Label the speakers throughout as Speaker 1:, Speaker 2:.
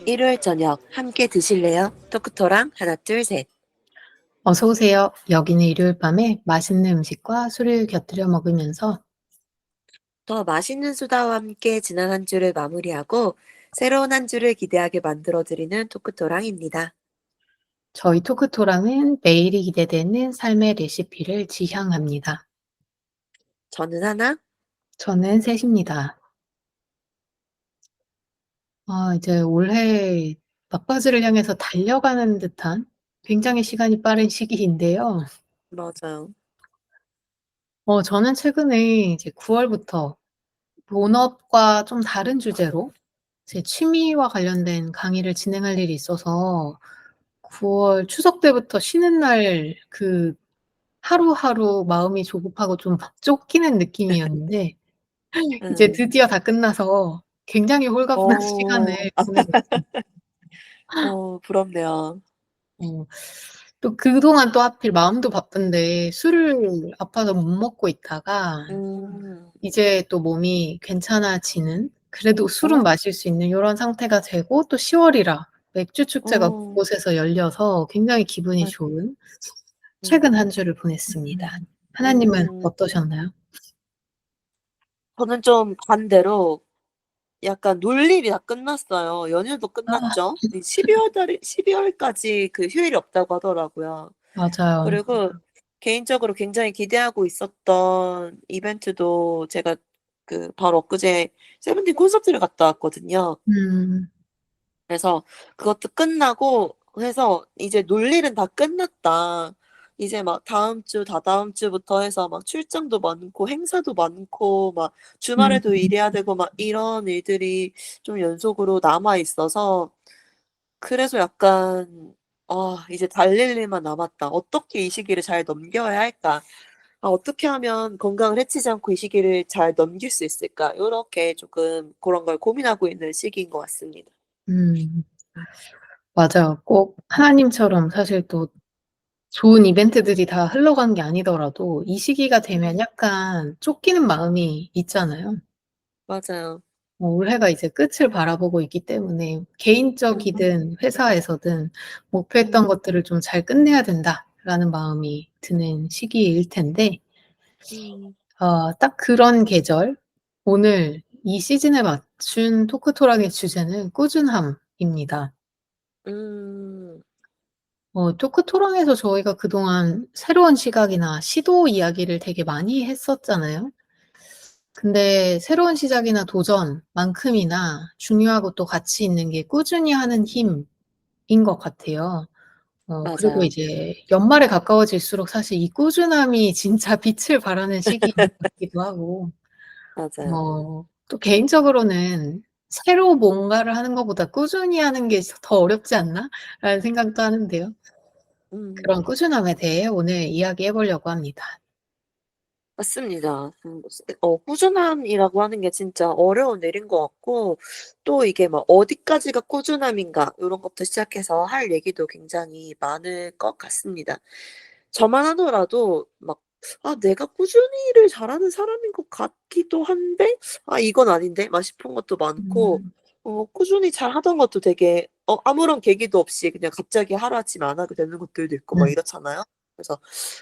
Speaker 1: 일요일 저녁 함께 드실래요? 토크토랑 하나 둘 셋.
Speaker 2: 어서 오세요. 여기는 일요일 밤에 맛있는 음식과 술을 곁들여 먹으면서
Speaker 1: 더 맛있는 수다와 함께 지난 한 주를 마무리하고 새로운 한 주를 기대하게 만들어드리는 토크토랑입니다.
Speaker 2: 저희 토크토랑은 매일이 기대되는 삶의 레시피를 지향합니다.
Speaker 1: 저는 하나.
Speaker 2: 저는 셋입니다. 이제 올해 막바지를 향해서 달려가는 듯한 굉장히 시간이 빠른 시기인데요.
Speaker 1: 맞아요.
Speaker 2: 저는 최근에 이제 9월부터 본업과 좀 다른 주제로 제 취미와 관련된 강의를 진행할 일이 있어서 9월 추석 때부터 쉬는 날 하루하루 마음이 조급하고 좀 쫓기는 느낌이었는데 이제
Speaker 1: 음.
Speaker 2: 드디어 다 끝나서 굉장히 홀가분한 시간을
Speaker 1: 어,
Speaker 2: 보내고 있습니다.
Speaker 1: 부럽네요.
Speaker 2: 어 또 그동안 또 하필 마음도 바쁜데 술을 아파서 못 먹고 있다가
Speaker 1: 음.
Speaker 2: 이제 또 몸이 괜찮아지는, 그래도 술은
Speaker 1: 어,
Speaker 2: 마실 수 있는 요런 상태가 되고, 또 10월 월이라 맥주 축제가
Speaker 1: 어,
Speaker 2: 곳곳에서 열려서 굉장히 기분이
Speaker 1: 아,
Speaker 2: 좋은 최근
Speaker 1: 음,
Speaker 2: 한 주를 보냈습니다. 하나님은
Speaker 1: 음.
Speaker 2: 어떠셨나요?
Speaker 1: 저는 좀 반대로 약간 놀 일이 다 끝났어요. 연휴도
Speaker 2: 아
Speaker 1: 끝났죠. 12월까지 그 휴일이 없다고 하더라고요.
Speaker 2: 맞아요.
Speaker 1: 그리고 개인적으로 굉장히 기대하고 있었던 이벤트도 제가 그 바로 엊그제 세븐틴 콘서트를 갔다 왔거든요.
Speaker 2: 음.
Speaker 1: 그래서 그것도 끝나고 해서 '이제 놀 일은 다 끝났다.' 이제 막 다음 주 다다음 주부터 해서 막 출장도 많고 행사도 많고 막
Speaker 2: 음.
Speaker 1: 주말에도 일해야 되고 막 이런 일들이 좀 연속으로 남아 있어서 그래서 약간 '아 이제 달릴 일만 남았다. 어떻게 이 시기를 잘 넘겨야 할까? 아 어떻게 하면 건강을 해치지 않고 이 시기를 잘 넘길 수 있을까?' 요렇게 조금 고런 걸 고민하고 있는 시기인 것 같습니다.
Speaker 2: 음. 맞아요. 꼭 하나님처럼 사실 또 좋은 이벤트들이 다 흘러가는 게 아니더라도 이 시기가 되면
Speaker 1: 음.
Speaker 2: 약간 쫓기는 마음이 있잖아요.
Speaker 1: 맞아요.
Speaker 2: 올해가 이제 끝을 바라보고 있기 때문에
Speaker 1: 음.
Speaker 2: 개인적이든 회사에서든 목표했던
Speaker 1: 음.
Speaker 2: 것들을 좀 '잘 끝내야 된다.'라는 마음이 드는 시기일 텐데,
Speaker 1: 음.
Speaker 2: 딱 그런 계절, 오늘 이 시즌에 맞춘 토크토락의 주제는 꾸준함입니다.
Speaker 1: 음.
Speaker 2: 토크토랑에서 저희가 그동안 새로운 시각이나 시도 이야기를 되게 많이 했었잖아요. 근데 새로운 시작이나 도전만큼이나 중요하고 또 가치 있는 게 꾸준히 하는 힘인 것 같아요. 그리고
Speaker 1: 맞아요.
Speaker 2: 이제 연말에 가까워질수록 사실 이 꾸준함이 진짜 빛을 발하는 시기인 것 같기도 하고,
Speaker 1: 맞아요.
Speaker 2: 또 개인적으로는 '새로 뭔가를 하는 것보다 꾸준히 하는 게 더 어렵지 않나?'라는 생각도 하는데요.
Speaker 1: 음.
Speaker 2: 그런 꾸준함에 대해 오늘 이야기해 보려고 합니다.
Speaker 1: 맞습니다. 꾸준함이라고 하는 게 진짜 어려운 일인 것 같고 또 이게 막 어디까지가 꾸준함인가 요런 것부터 시작해서 할 얘기도 굉장히 많을 것 같습니다. 저만 하더라도 막 '아 내가 꾸준히 일을 잘하는 사람인 것 같기도 한데 아 이건 아닌데.' 막 싶은 것도 많고
Speaker 2: 음.
Speaker 1: 꾸준히 잘하던 것도 되게 아무런 계기도 없이 그냥 갑자기 하루아침에 안 하게 되는 것들도 있고 막
Speaker 2: 음.
Speaker 1: 이렇잖아요. 그래서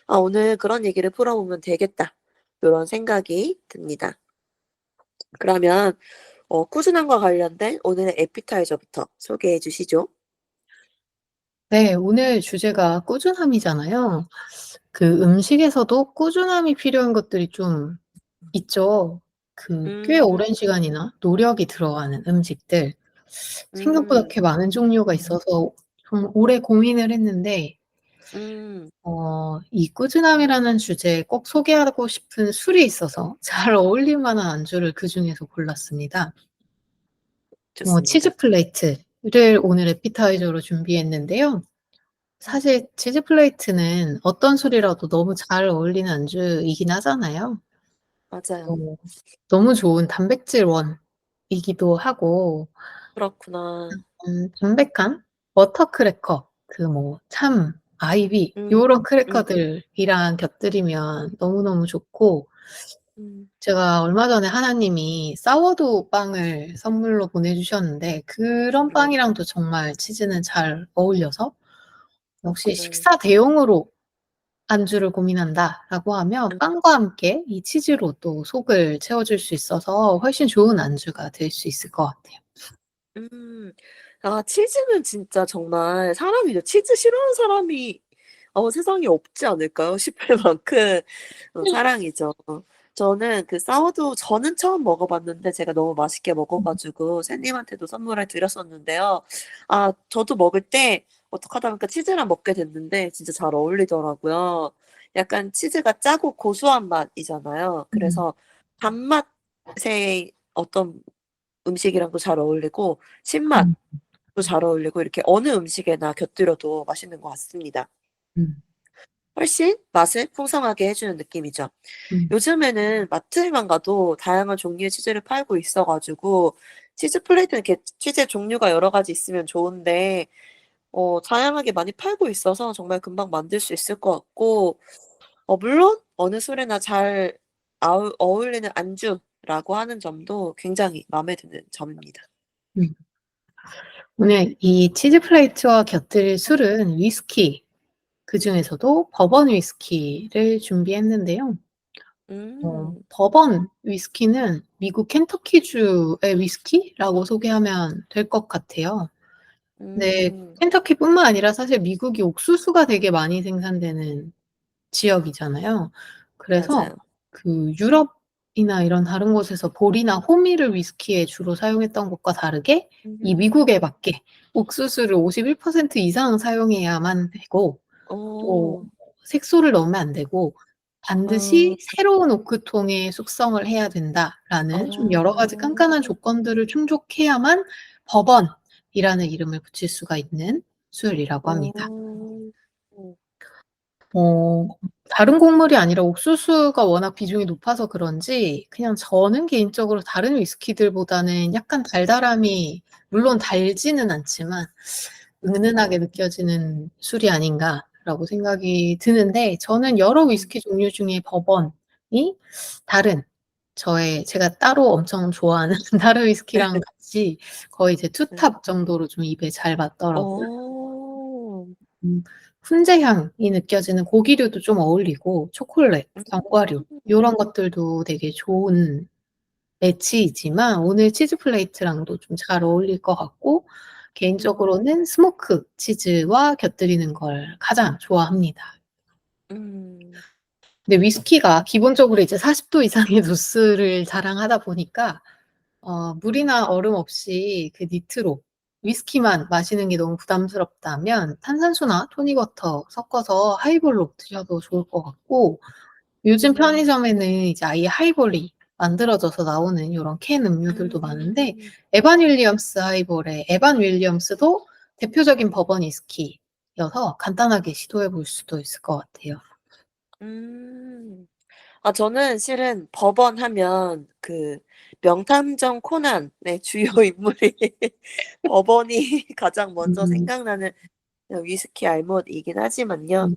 Speaker 1: '아 오늘 그런 얘기를 풀어보면 되겠다.' 요런 생각이 듭니다. 그러면 꾸준함과 관련된 오늘의 에피타이저부터 소개해 주시죠.
Speaker 2: 네. 오늘 주제가 꾸준함이잖아요. 그 음식에서도 꾸준함이 필요한 것들이 좀 있죠. 꽤
Speaker 1: 음.
Speaker 2: 오랜 시간이나 노력이 들어가는 음식들. 생각보다
Speaker 1: 음.
Speaker 2: 그렇게 많은 종류가 있어서 좀 오래 고민을 했는데,
Speaker 1: 음.
Speaker 2: 이 꾸준함이라는 주제에 꼭 소개하고 싶은 술이 있어서 잘 어울릴 만한 안주를 그중에서 골랐습니다. 치즈
Speaker 1: 좋습니다.
Speaker 2: 플레이트를 오늘 에피타이저로 준비했는데요. 사실 치즈 플레이트는 어떤 술이라도 너무 잘 어울리는 안주이긴 하잖아요. 어
Speaker 1: 맞아요.
Speaker 2: 너무 좋은 단백질원이기도 하고,
Speaker 1: 그렇구나.
Speaker 2: 담백한 버터 크래커, 참, 아이비
Speaker 1: 음.
Speaker 2: 요런
Speaker 1: 음.
Speaker 2: 크래커들이랑 곁들이면 너무너무 좋고, 제가 얼마 전에 하나님이 사워도우 빵을 선물로 보내주셨는데 그런
Speaker 1: 네.
Speaker 2: 빵이랑도 정말 치즈는 잘 어울려서 역시
Speaker 1: 네.
Speaker 2: 식사 대용으로 안주를 고민한다라고 하면
Speaker 1: 음.
Speaker 2: 빵과 함께 이 치즈로 또 속을 채워줄 수 있어서 훨씬 좋은 안주가 될 수 있을 것 같아요.
Speaker 1: 음. 아 치즈는 진짜 정말 사람이죠. 치즈 싫어하는 사람이 세상에 없지 않을까요? 싶을 만큼 사랑이죠. 저는 그 사워도우 저는 처음 먹어 봤는데 제가 너무 맛있게 먹어 가지고 샌님한테도 선물을 드렸었는데요. 아 저도 먹을 때 어떡하다 보니까 치즈랑 먹게 됐는데 진짜 잘 어울리더라고요. 약간 치즈가 짜고 고소한 맛이잖아요.
Speaker 2: 음.
Speaker 1: 그래서 단맛의 어떤 음식이랑도 잘 어울리고
Speaker 2: 음.
Speaker 1: 신맛도 잘 어울리고 이렇게 어느 음식에나 곁들여도 맛있는 것 같습니다.
Speaker 2: 음.
Speaker 1: 훨씬 맛을 풍성하게 해 주는 느낌이죠.
Speaker 2: 음.
Speaker 1: 요즘에는 마트에만 가도 다양한 종류의 치즈를 팔고 있어 가지고 치즈 플레이트는 이렇게 치즈의 종류가 여러 가지 있으면 좋은데 다양하게 많이 팔고 있어서 정말 금방 만들 수 있을 것 같고 물론 어느 술에나 잘 어울리는 안주라고 하는 점도 굉장히 마음에 드는 점입니다.
Speaker 2: 음. 오늘 이 치즈 플레이트와 곁들일 술은 위스키, 그중에서도 버번 위스키를 준비했는데요.
Speaker 1: 음.
Speaker 2: 버번 위스키는 미국 켄터키주의 위스키라고 소개하면 될 것 같아요. 네.
Speaker 1: 음.
Speaker 2: 켄터키뿐만 아니라 사실 미국이 옥수수가 되게 많이 생산되는 지역이잖아요. 그래서
Speaker 1: 맞아요.
Speaker 2: 그 유럽이나 이런 다른 곳에서 보리나 호미를 위스키에 주로 사용했던 것과 다르게 이 미국에
Speaker 1: 음.
Speaker 2: 맞게 옥수수를 51% 이상 사용해야만 되고 또
Speaker 1: 어.
Speaker 2: 색소를 넣으면 안 되고
Speaker 1: 아.
Speaker 2: 반드시 새로운 오크통의 숙성을 해야 된다라는 좀 여러 가지
Speaker 1: 아.
Speaker 2: 깐깐한 조건들을 충족해야만 버번이라는 이름을 붙일 수가 있는 술이라고 합니다.
Speaker 1: 어.
Speaker 2: 어 다른 곡물이 아니라 옥수수가 워낙 비중이 높아서 그런지 그냥 저는 개인적으로 다른 위스키들보다는 약간 달달함이 물론 달지는 않지만 은은하게 느껴지는 술이 아닌가라고 생각이 드는데 저는 여러
Speaker 1: 음.
Speaker 2: 위스키 종류 중에 버번이 다른 제가 따로 엄청 좋아하는 다른 위스키랑 같이 거의 이제 투
Speaker 1: 네.
Speaker 2: 탑 정도로 좀 입에 잘 맞더라고요.
Speaker 1: 어.
Speaker 2: 음 훈제 향이 느껴지는 고기류도 좀 어울리고 초콜릿, 견과류
Speaker 1: 음.
Speaker 2: 요런 것들도 되게 좋은 매치이지만 오늘 치즈 플레이트랑도 좀 잘 어울릴 것 같고
Speaker 1: 음.
Speaker 2: 개인적으로는 스모크 치즈와 곁들이는 걸 가장 좋아합니다.
Speaker 1: 음.
Speaker 2: 근데 위스키가 기본적으로 이제 40도 이상의 도수를 자랑하다 보니까 물이나 얼음 없이 그 니트로 위스키만 마시는 게 너무 부담스럽다면 탄산수나 토닉 워터 섞어서 하이볼로 드셔도 좋을 것 같고 요즘
Speaker 1: 음.
Speaker 2: 편의점에는 이제 아예 하이볼이 만들어져서 나오는 요런 캔 음료들도 많은데
Speaker 1: 음.
Speaker 2: 에반 윌리엄스 하이볼의 에반 윌리엄스도 대표적인 버번 위스키여서 간단하게 시도해 볼 수도 있을 것 같아요.
Speaker 1: 음. 아 저는 실은 법원 하면 그 명탐정 코난의 주요 인물이 법원이 가장 먼저
Speaker 2: 음.
Speaker 1: 생각나는 위스키 알못이긴 하지만요.
Speaker 2: 음.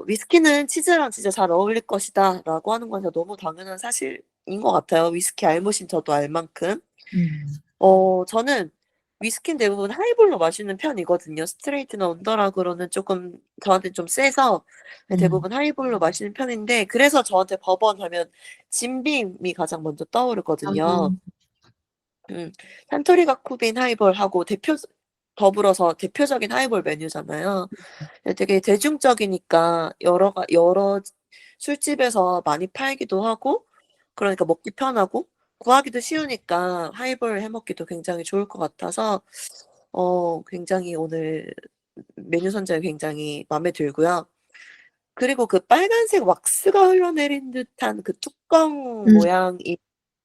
Speaker 1: '위스키는 치즈랑 진짜 잘 어울릴 것이다.'라고 하는 건 진짜 너무 당연한 사실인 것 같아요. 위스키 알못인 저도 알 만큼.
Speaker 2: 음.
Speaker 1: 저는 위스키는 대부분 하이볼로 마시는 편이거든요. 스트레이트나 언더락으로는 쪼끔 저한테는 좀 세서 네
Speaker 2: 음.
Speaker 1: 대부분 하이볼로 마시는 편인데 그래서 저한테 버번 하면 짐빔이 가장 먼저 떠오르거든요.
Speaker 2: 아.
Speaker 1: 음. 산토리 가쿠빈 하이볼하고 더불어서 대표적인 하이볼 메뉴잖아요. 예 되게 대중적이니까 여러 술집에서 많이 팔기도 하고 그러니까 먹기 편하고 구하기도 쉬우니까 하이볼 해 먹기도 굉장히 좋을 것 같아서 굉장히 오늘 메뉴 선정이 굉장히 마음에 들고요. 그리고 그 빨간색 왁스가 흘러내린 듯한 그 뚜껑
Speaker 2: 음.
Speaker 1: 모양이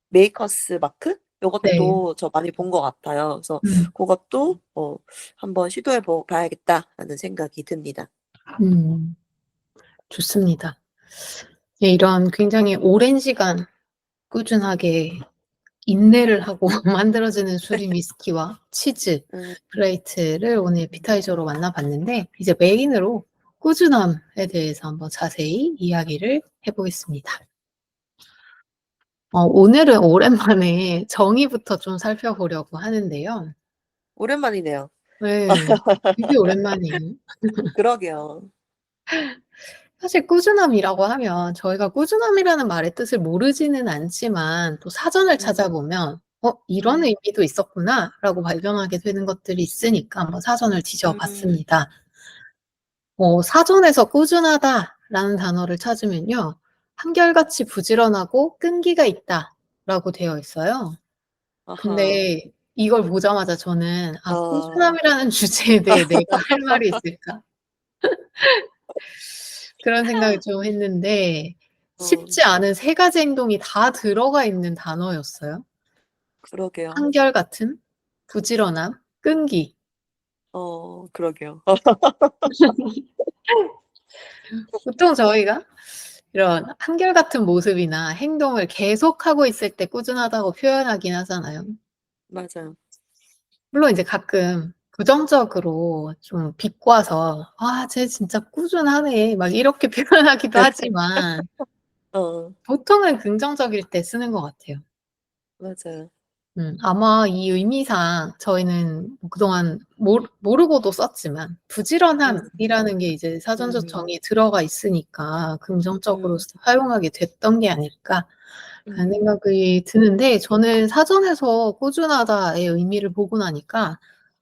Speaker 1: 메이커스 마크?
Speaker 2: 네.
Speaker 1: 요것도 저 많이 본 것 같아요. 그래서
Speaker 2: 음.
Speaker 1: 고것도 '한번 시도해 봐야겠다.'라는 생각이 듭니다.
Speaker 2: 음. 좋습니다. 예 이런 굉장히 오랜 시간 꾸준하게 인내를 하고 만들어지는 술인 위스키와 치즈
Speaker 1: 음.
Speaker 2: 플레이트를 오늘 에피타이저로 만나 봤는데 이제 메인으로 꾸준함에 대해서 한번 자세히 이야기를 해 보겠습니다. 오늘은 오랜만에 정의부터 좀 살펴보려고 하는데요.
Speaker 1: 오랜만이네요.
Speaker 2: 네. 되게 오랜만이에요.
Speaker 1: 그러게요.
Speaker 2: 사실 꾸준함이라고 하면 저희가 꾸준함이라는 말의 뜻을 모르지는 않지만 또 사전을
Speaker 1: 음,
Speaker 2: 찾아보면 '이런
Speaker 1: 음,
Speaker 2: 의미도 있었구나.'라고 발견하게 되는 것들이 있으니까 한번 사전을 뒤져
Speaker 1: 음,
Speaker 2: 봤습니다. 사전에서 꾸준하다라는 단어를 찾으면요. "한결같이 부지런하고 끈기가 있다."라고 되어 있어요.
Speaker 1: 아하,
Speaker 2: 근데 이걸 보자마자 저는 '아
Speaker 1: 아,
Speaker 2: 꾸준함이라는 주제에 대해 내가 할 말이 있을까?' 그런 생각을 좀 했는데
Speaker 1: 어,
Speaker 2: 쉽지 않은 세 가지 행동이 다 들어가 있는 단어였어요.
Speaker 1: 그러게요.
Speaker 2: 한결같음, 부지런함, 끈기.
Speaker 1: 그러게요.
Speaker 2: 보통 저희가 이런 한결같은 모습이나 행동을 계속하고 있을 때 꾸준하다고 표현하긴 하잖아요.
Speaker 1: 맞아요.
Speaker 2: 물론 이제 가끔 부정적으로 좀 비꼬아서 '아 쟤 진짜 꾸준하네.' 막 이렇게 표현하기도 하지만
Speaker 1: 어,
Speaker 2: 보통은 긍정적일 때 쓰는 것 같아요.
Speaker 1: 맞아요.
Speaker 2: 아마 이 의미상 저희는 뭐 그동안 모르고도 썼지만
Speaker 1: 음,
Speaker 2: 부지런함이라는 게 이제 사전적
Speaker 1: 음,
Speaker 2: 정의에 들어가 있으니까 긍정적으로
Speaker 1: 음,
Speaker 2: 사용하게 됐던 게 아닐까 하는
Speaker 1: 음,
Speaker 2: 생각이 드는데 저는 사전에서 꾸준하다의 의미를 보고 나니까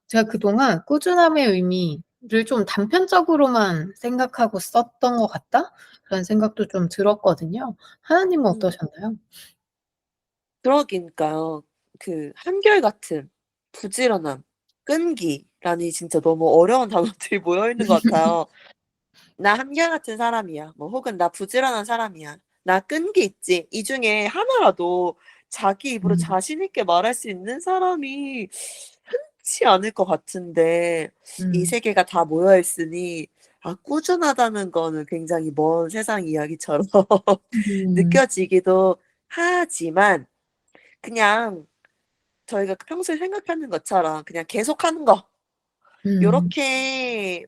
Speaker 2: 제가 그동안 '꾸준함의 의미를 좀 단편적으로만 생각하고 썼던 것 같다.'라는 생각도 좀 들었거든요. 하나님은
Speaker 1: 음.
Speaker 2: 어떠셨나요?
Speaker 1: 그러니까요. 그 한결같음, 부지런함, 끈기라니 진짜 너무 어려운 단어들이 모여 있는 것 같아요. "나 한결같은 사람이야." 뭐 혹은 "나 부지런한 사람이야." "나 끈기 있지." 이 중에 하나라도 자기 입으로
Speaker 2: 음.
Speaker 1: 자신 있게 말할 수 있는 사람이 흔치 않을 것 같은데 이
Speaker 2: 음.
Speaker 1: 세 개가 다 모여 있으니 꾸준하다는 거는 굉장히 먼 세상 이야기처럼
Speaker 2: 음.
Speaker 1: 느껴지기도 하지만 그냥 저희가 평소에 생각하는 것처럼 그냥 계속하는 거
Speaker 2: 음.
Speaker 1: 요렇게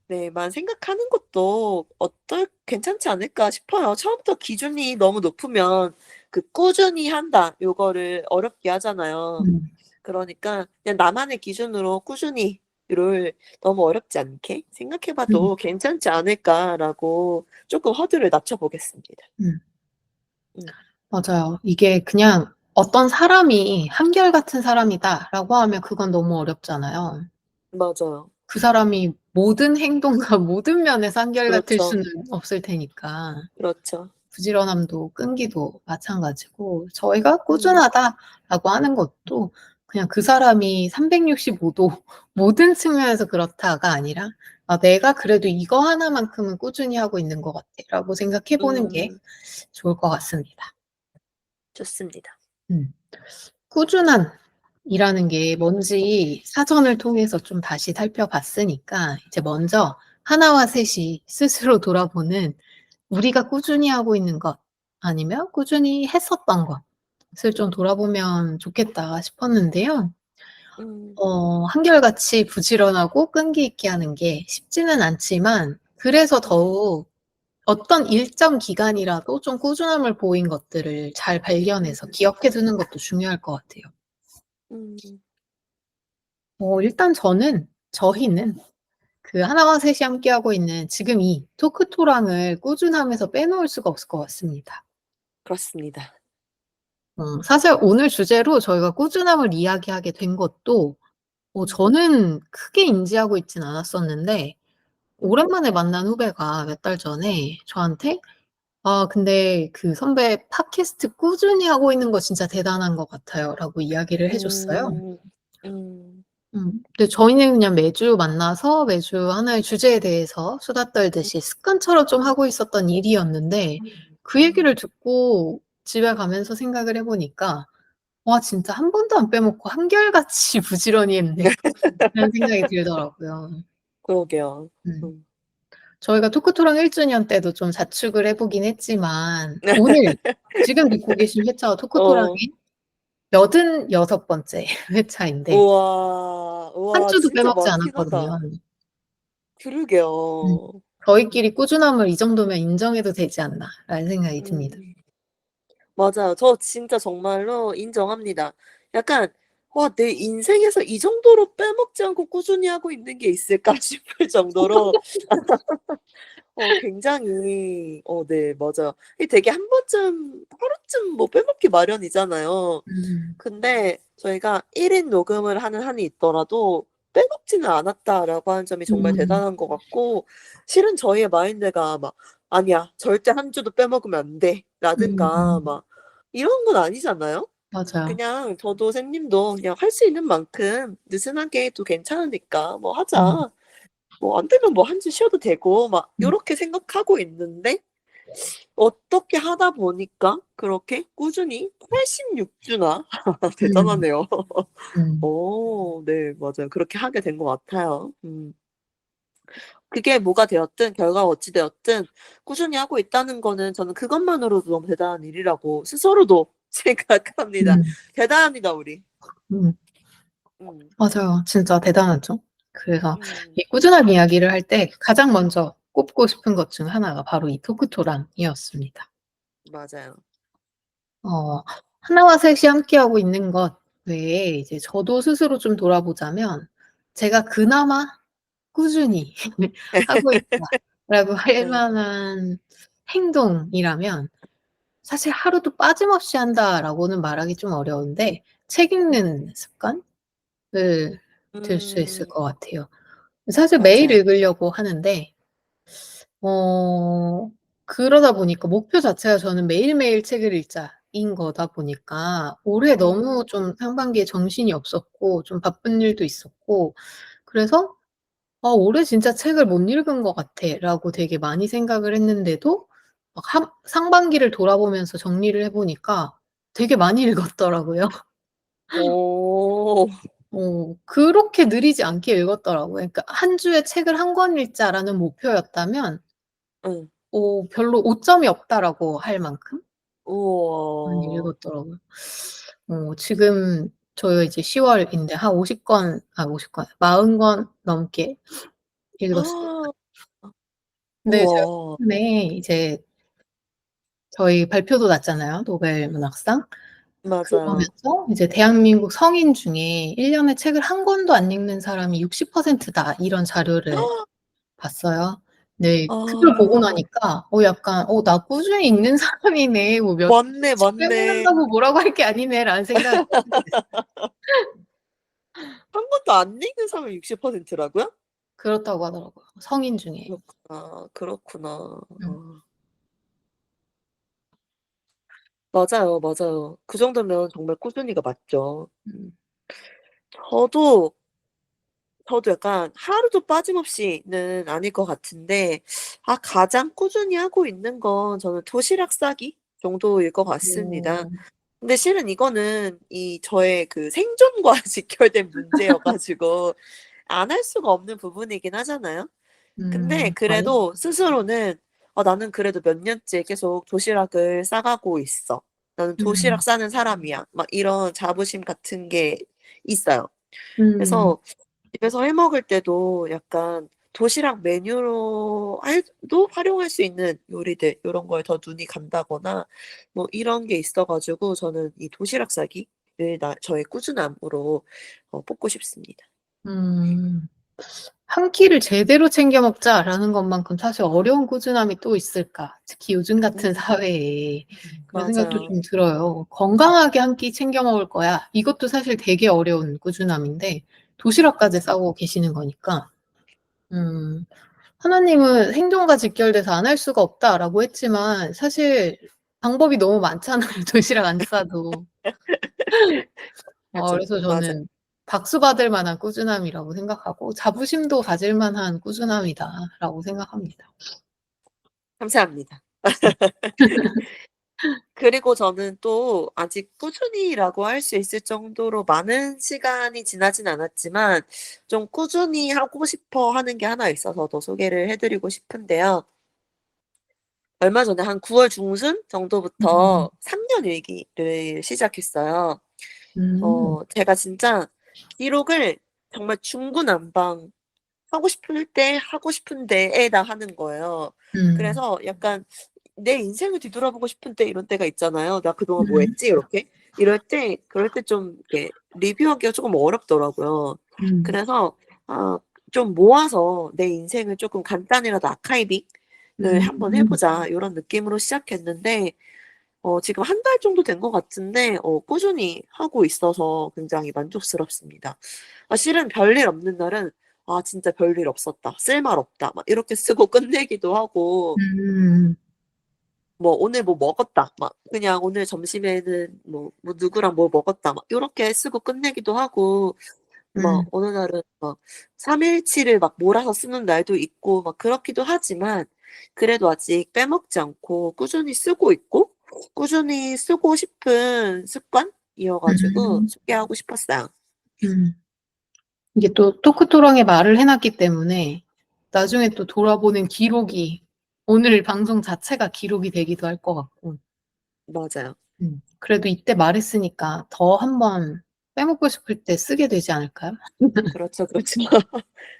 Speaker 1: 네만 생각하는 것도 괜찮지 않을까 싶어요. 처음부터 기준이 너무 높으면 그 꾸준히 한다 요거를 어렵게 하잖아요.
Speaker 2: 음.
Speaker 1: 그러니까 그냥 나만의 기준으로 꾸준히를 너무 어렵지 않게 생각해
Speaker 2: 음.
Speaker 1: 봐도 괜찮지 않을까라고 쪼끔 허들을 낮춰 보겠습니다.
Speaker 2: 음.
Speaker 1: 음
Speaker 2: 맞아요. 이게 그냥 어떤 사람이 '한결같은 사람이다.'라고 하면 그건 너무 어렵잖아요.
Speaker 1: 맞아요.
Speaker 2: 그 사람이 모든 행동과 모든 면에서 한결같을
Speaker 1: 그렇죠.
Speaker 2: 수는 없을 테니까.
Speaker 1: 그렇죠.
Speaker 2: 부지런함도 끈기도 마찬가지고 저희가
Speaker 1: 음.
Speaker 2: '꾸준하다.'라고 하는 것도 그냥 그 사람이 365도 모든 측면에서 그렇다가 아니라 '아 내가 그래도 이거 하나만큼은 꾸준히 하고 있는 것 같아.'라고 생각해 보는 게
Speaker 1: 음.
Speaker 2: 좋을 것 같습니다.
Speaker 1: 좋습니다.
Speaker 2: 음. 꾸준함이라는 게 뭔지 사전을 통해서 좀 다시 살펴봤으니까 이제 먼저 하나와 셋이 스스로 돌아보는 우리가 꾸준히 하고 있는 것 아니면 꾸준히 했었던 것을 좀 돌아보면 좋겠다 싶었는데요.
Speaker 1: 음.
Speaker 2: 한결같이 부지런하고 끈기 있게 하는 게 쉽지는 않지만 그래서
Speaker 1: 음.
Speaker 2: 더욱 어떤 일정 기간이라도 좀 꾸준함을 보인 것들을 잘
Speaker 1: 음.
Speaker 2: 발견해서 기억해 두는 것도 중요할 것 같아요.
Speaker 1: 음.
Speaker 2: 일단 저희는 그 하나와 셋이 함께하고 있는 지금 이 토크토랑을 꾸준함에서 빼놓을 수가 없을 것 같습니다.
Speaker 1: 그렇습니다.
Speaker 2: 사실 오늘 주제로 저희가 꾸준함을 이야기하게 된 것도
Speaker 1: 음.
Speaker 2: 저는 크게 인지하고 있진 않았었는데
Speaker 1: 음.
Speaker 2: 오랜만에 만난 후배가 몇 달 전에 저한테 "아 근데 그 선배 팟캐스트 꾸준히 하고 있는 거 진짜 대단한 것 같아요."라고 이야기를 해 줬어요.
Speaker 1: 음. 음.
Speaker 2: 근데 저희는 그냥 매주 만나서 매주 하나의 주제에 대해서 수다
Speaker 1: 음.
Speaker 2: 떨듯이 습관처럼 좀 하고 있었던 일이었는데 그
Speaker 1: 음.
Speaker 2: 얘기를 듣고 집에 가면서 생각을 해 보니까 '와 진짜 한 번도 안 빼먹고 한결같이 부지런히 했네.' 그런 생각이 들더라고요.
Speaker 1: 그러게요.
Speaker 2: 음.
Speaker 1: 음.
Speaker 2: 저희가 토크토랑 1 주년 때도 좀 자축을 해 보긴 했지만 오늘 지금 듣고 계신 회차가 토크토랑의
Speaker 1: 어.
Speaker 2: 86 번째 회차인데
Speaker 1: 우와.
Speaker 2: 한
Speaker 1: 우와
Speaker 2: 주도
Speaker 1: 진짜
Speaker 2: 빼먹지
Speaker 1: 많긴
Speaker 2: 않았거든요.
Speaker 1: 하다.
Speaker 2: 음.
Speaker 1: 그러게요.
Speaker 2: '저희끼리 꾸준함을 이 정도면 인정해도 되지 않나.'라는 생각이 듭니다.
Speaker 1: 음. 맞아요. 저 진짜 정말로 인정합니다. 약간 '와 내 인생에서 이 정도로 빼먹지 않고 꾸준히 하고 있는 게 있을까?' 싶을 정도로 굉장히 네 맞아요. 이게 되게 한 번쯤 하루쯤 뭐 빼먹기 마련이잖아요.
Speaker 2: 음.
Speaker 1: 근데 저희가 1인 녹음을 하는 한이 있더라도 빼먹지는 않았다라고 하는 점이 정말
Speaker 2: 음.
Speaker 1: 대단한 것 같고 실은 저희의 마인드가 막 "아니야. 절대 한 주도 빼먹으면 안 돼."라든가
Speaker 2: 음.
Speaker 1: 막 이런 건 아니잖아요.
Speaker 2: 맞아요.
Speaker 1: 그냥 저도 쌤님도 그냥 할 수 있는 만큼 느슨하게 해도 괜찮으니까 뭐
Speaker 2: 음.
Speaker 1: 하자. 뭐 안 되면 뭐 한 주 쉬어도 되고 막
Speaker 2: 음.
Speaker 1: 요렇게 생각하고 있는데 어떻게 하다 보니까 그렇게 꾸준히 86 주나
Speaker 2: 음.
Speaker 1: 대단하네요.
Speaker 2: 음.
Speaker 1: 네 맞아요. 그렇게 하게 된 것 같아요. 그게 뭐가 되었든 결과가 어찌 되었든 꾸준히 하고 있다는 거는 저는 그것만으로도 너무 대단한 일이라고 스스로도 생각합니다.
Speaker 2: 음.
Speaker 1: 대단합니다 우리.
Speaker 2: 음.
Speaker 1: 음.
Speaker 2: 맞아요. 진짜 대단하죠. 그래서
Speaker 1: 음.
Speaker 2: 이 꾸준함 이야기를 할 때 가장 먼저 꼽고 싶은 것 중 하나가 바로 이 토크토랑이었습니다.
Speaker 1: 맞아요.
Speaker 2: 어 하나와 셋이 함께하고 있는 것 외에 이제 저도 스스로 좀 돌아보자면 제가 그나마 꾸준히 하고 있다라고 할
Speaker 1: 예.
Speaker 2: 만한 행동이라면 사실 '하루도 빠짐없이 한다.'라고는 말하기 좀 어려운데 책 읽는 습관을 들 수 있을
Speaker 1: 음.
Speaker 2: 것 같아요. 사실 매일
Speaker 1: 맞아요.
Speaker 2: 읽으려고 하는데 어 그러다 보니까 목표 자체가 저는 '매일매일 책을 읽자.'인 거다 보니까 올해
Speaker 1: 음.
Speaker 2: 너무 좀 상반기에 정신이 없었고 좀 바쁜 일도 있었고 그래서 '아 올해 진짜 책을 못 읽은 것 같아.'라고 되게 많이 생각을 했는데도 막 하 상반기를 돌아보면서 정리를 해 보니까 되게 많이 읽었더라고요.
Speaker 1: 어.
Speaker 2: 그렇게 느리지 않게 읽었더라고요. 그러니까 '한 주에 책을 한 권 읽자.'라는 목표였다면
Speaker 1: 예.
Speaker 2: 별로 오점이 없다라고 할 만큼 많이
Speaker 1: 우와.
Speaker 2: 읽었더라고요. 지금 저희가 이제 10 월인데 한 50권 40권 넘게 읽었어요. 근데 제가
Speaker 1: 우와.
Speaker 2: 최근에 이제 저희 발표도 났잖아요, 노벨 문학상.
Speaker 1: 맞아요.
Speaker 2: 그러면서 이제 대한민국 성인 중에 1 년에 책을 한 권도 안 읽는 사람이 60%다 이런 자료를 봤어요. 네. 그걸 보고
Speaker 1: 아.
Speaker 2: 나니까 약간 '나 꾸준히 읽는 사람이네. 뭐 몇
Speaker 1: 맞네,
Speaker 2: 책
Speaker 1: 맞네.
Speaker 2: 빼먹는다고 뭐라고 할 게 아니네.'라는 생각을 하게 됐어요.
Speaker 1: 한 번도 안 읽은 사람이 60% 라고요?
Speaker 2: 그렇다고 하더라고요, 성인 중에.
Speaker 1: 그렇구나. 그렇구나.
Speaker 2: 음.
Speaker 1: 맞아요, 맞아요. 그 정도면 정말 꾸준히가 맞죠.
Speaker 2: 음.
Speaker 1: 저도 저도 약간 하루도 빠짐없이는 아닐 것 같은데 가장 꾸준히 하고 있는 건 저는 도시락 싸기 정도일 것 같습니다.
Speaker 2: 어.
Speaker 1: 근데 실은 이거는 저의 그 생존과 직결된 문제여 가지고 안 할 수가 없는 부분이긴 하잖아요. 근데
Speaker 2: 과연?
Speaker 1: 그래도 스스로는 '나는 그래도 몇 년째 계속 도시락을 싸가고 있어. 나는 도시락
Speaker 2: 음.
Speaker 1: 싸는 사람이야.' 막 이런 자부심 같은 게 있어요.
Speaker 2: 음.
Speaker 1: 그래서 집에서 해 먹을 때도 약간 도시락 메뉴로 도 활용할 수 있는 요리들 요런 거에 더 눈이 간다거나 뭐 이런 게 있어 가지고 저는 이 도시락 싸기를 저의 꾸준함으로 뽑고 싶습니다.
Speaker 2: 음. '한 끼를 제대로 챙겨 먹자.'라는 것만큼 사실 어려운 꾸준함이 또 있을까? 특히 요즘 같은
Speaker 1: 음
Speaker 2: 사회에 그런 생각도
Speaker 1: 맞아요.
Speaker 2: 좀 들어요. '건강하게 한 끼 챙겨 먹을 거야.' 이것도 사실 되게 어려운 꾸준함인데 도시락까지 싸고 계시는 거니까. 음. 하나님은 "행동과 직결돼서 안 할 수가 없다."라고 했지만 사실 방법이 너무 많잖아요, 도시락 안 싸도.
Speaker 1: 맞아,
Speaker 2: 그래서
Speaker 1: 맞아.
Speaker 2: 저는 박수 받을 만한 꾸준함이라고 생각하고 '자부심도 가질 만한 꾸준함이다.'라고 생각합니다.
Speaker 1: 감사합니다. 그리고 저는 또 아직 꾸준히라고 할 수 있을 정도로 많은 시간이 지나진 않았지만 좀 꾸준히 하고 싶어 하는 게 하나 있어서 더 소개를 해 드리고 싶은데요. 얼마 전에 한 9월 중순
Speaker 2: 음.
Speaker 1: 정도부터 3년 일기를 시작했어요.
Speaker 2: 음.
Speaker 1: 제가 진짜 기록을 정말 중구난방 하고 싶을 때 하고 싶은 데에다 하는 거예요.
Speaker 2: 음.
Speaker 1: 그래서 약간 내 인생을 뒤돌아보고 싶은 때 이런 때가 있잖아요. '나 그동안 뭐 했지?' 이렇게. 이럴 때 그럴 때 좀 이렇게 리뷰하기가 쪼금 어렵더라고요.
Speaker 2: 음.
Speaker 1: 그래서 좀 모아서 내 인생을 쪼끔 간단히라도 아카이빙을 한번 해
Speaker 2: 음.
Speaker 1: 보자 요런 느낌으로 시작했는데 지금 한 달 정도 된 것 같은데 꾸준히 하고 있어서 굉장히 만족스럽습니다. 실은 별일 없는 날은 '아 진짜 별일 없었다. 쓸말 없다.' 막 이렇게 쓰고 끝내기도 하고
Speaker 2: 음.
Speaker 1: 뭐 '오늘 뭐 먹었다.' 막 그냥 '오늘 점심에는 뭐 누구랑 뭐 먹었다.' 막 요렇게 쓰고 끝내기도 하고 막
Speaker 2: 음.
Speaker 1: 어느 날은 막 3 일치를 막 몰아서 쓰는 날도 있고 막 그렇기도 하지만 그래도 아직 빼먹지 않고 꾸준히 쓰고 있고 꾸준히 쓰고 싶은 습관이어 가지고
Speaker 2: 음.
Speaker 1: 소개하고 싶었어요.
Speaker 2: 음. 이게 또 토크토랑에 말을 해 놨기 때문에 나중에 또 돌아보는 기록이 오늘 방송 자체가 기록이 되기도 할 것 같고.
Speaker 1: 맞아요.
Speaker 2: 그래도 이때 말했으니까 더 한 번 빼먹고 싶을 때 쓰게 되지 않을까요?
Speaker 1: 그렇죠, 그렇죠.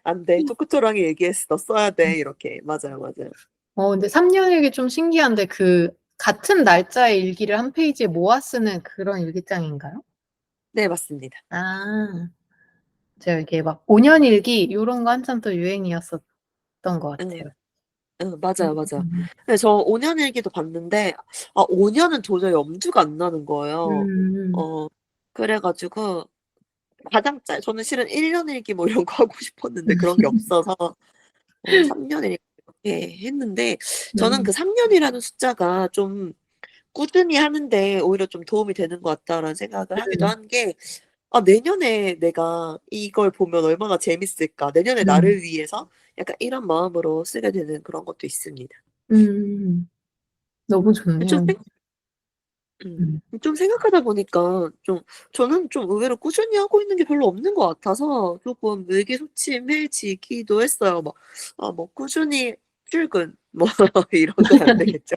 Speaker 1: "안 돼. 토크토랑이 얘기했어. 써야
Speaker 2: 음.
Speaker 1: 돼." 이렇게. 맞아요, 맞아요.
Speaker 2: 근데 3 년 일기 좀 신기한데 그 같은 날짜의 일기를 한 페이지에 모아 쓰는 그런 일기장인가요?
Speaker 1: 네 맞습니다.
Speaker 2: 아. 제가 이게 막 5년 일기 요런 거 한참 또 유행이었었던 것
Speaker 1: 응.
Speaker 2: 같아요.
Speaker 1: 응 맞아요, 맞아요.
Speaker 2: 음.
Speaker 1: 근데 저 5년 일기도 봤는데 5 년은 도저히 엄두가 안 나는 거예요.
Speaker 2: 음.
Speaker 1: 어 그래 가지고 가장 저는 실은 1년 일기 뭐 이런 거 하고 싶었는데 그런 게 없어서 3년 일기 이렇게 했는데 저는 그
Speaker 2: 음.
Speaker 1: 3 년이라는 숫자가 좀 꾸준히 하는 데 오히려 좀 도움이 되는 것 같다라는 생각을 하기도
Speaker 2: 음.
Speaker 1: 한 게 '아 내년에 내가 이걸 보면 얼마나 재밌을까. 내년의
Speaker 2: 음.
Speaker 1: 나를 위해서.' 약간 이런 마음으로 쓰게 되는 그런 것도 있습니다.
Speaker 2: 음. 너무
Speaker 1: 좀
Speaker 2: 좋네요.
Speaker 1: 생
Speaker 2: 음.
Speaker 1: 좀 생각하다 보니까 좀 저는 좀 의외로 꾸준히 하고 있는 게 별로 없는 것 같아서 쪼끔 의기소침해지기도 했어요. 막 뭐 꾸준히 출근 뭐 이런 건 안 되겠죠?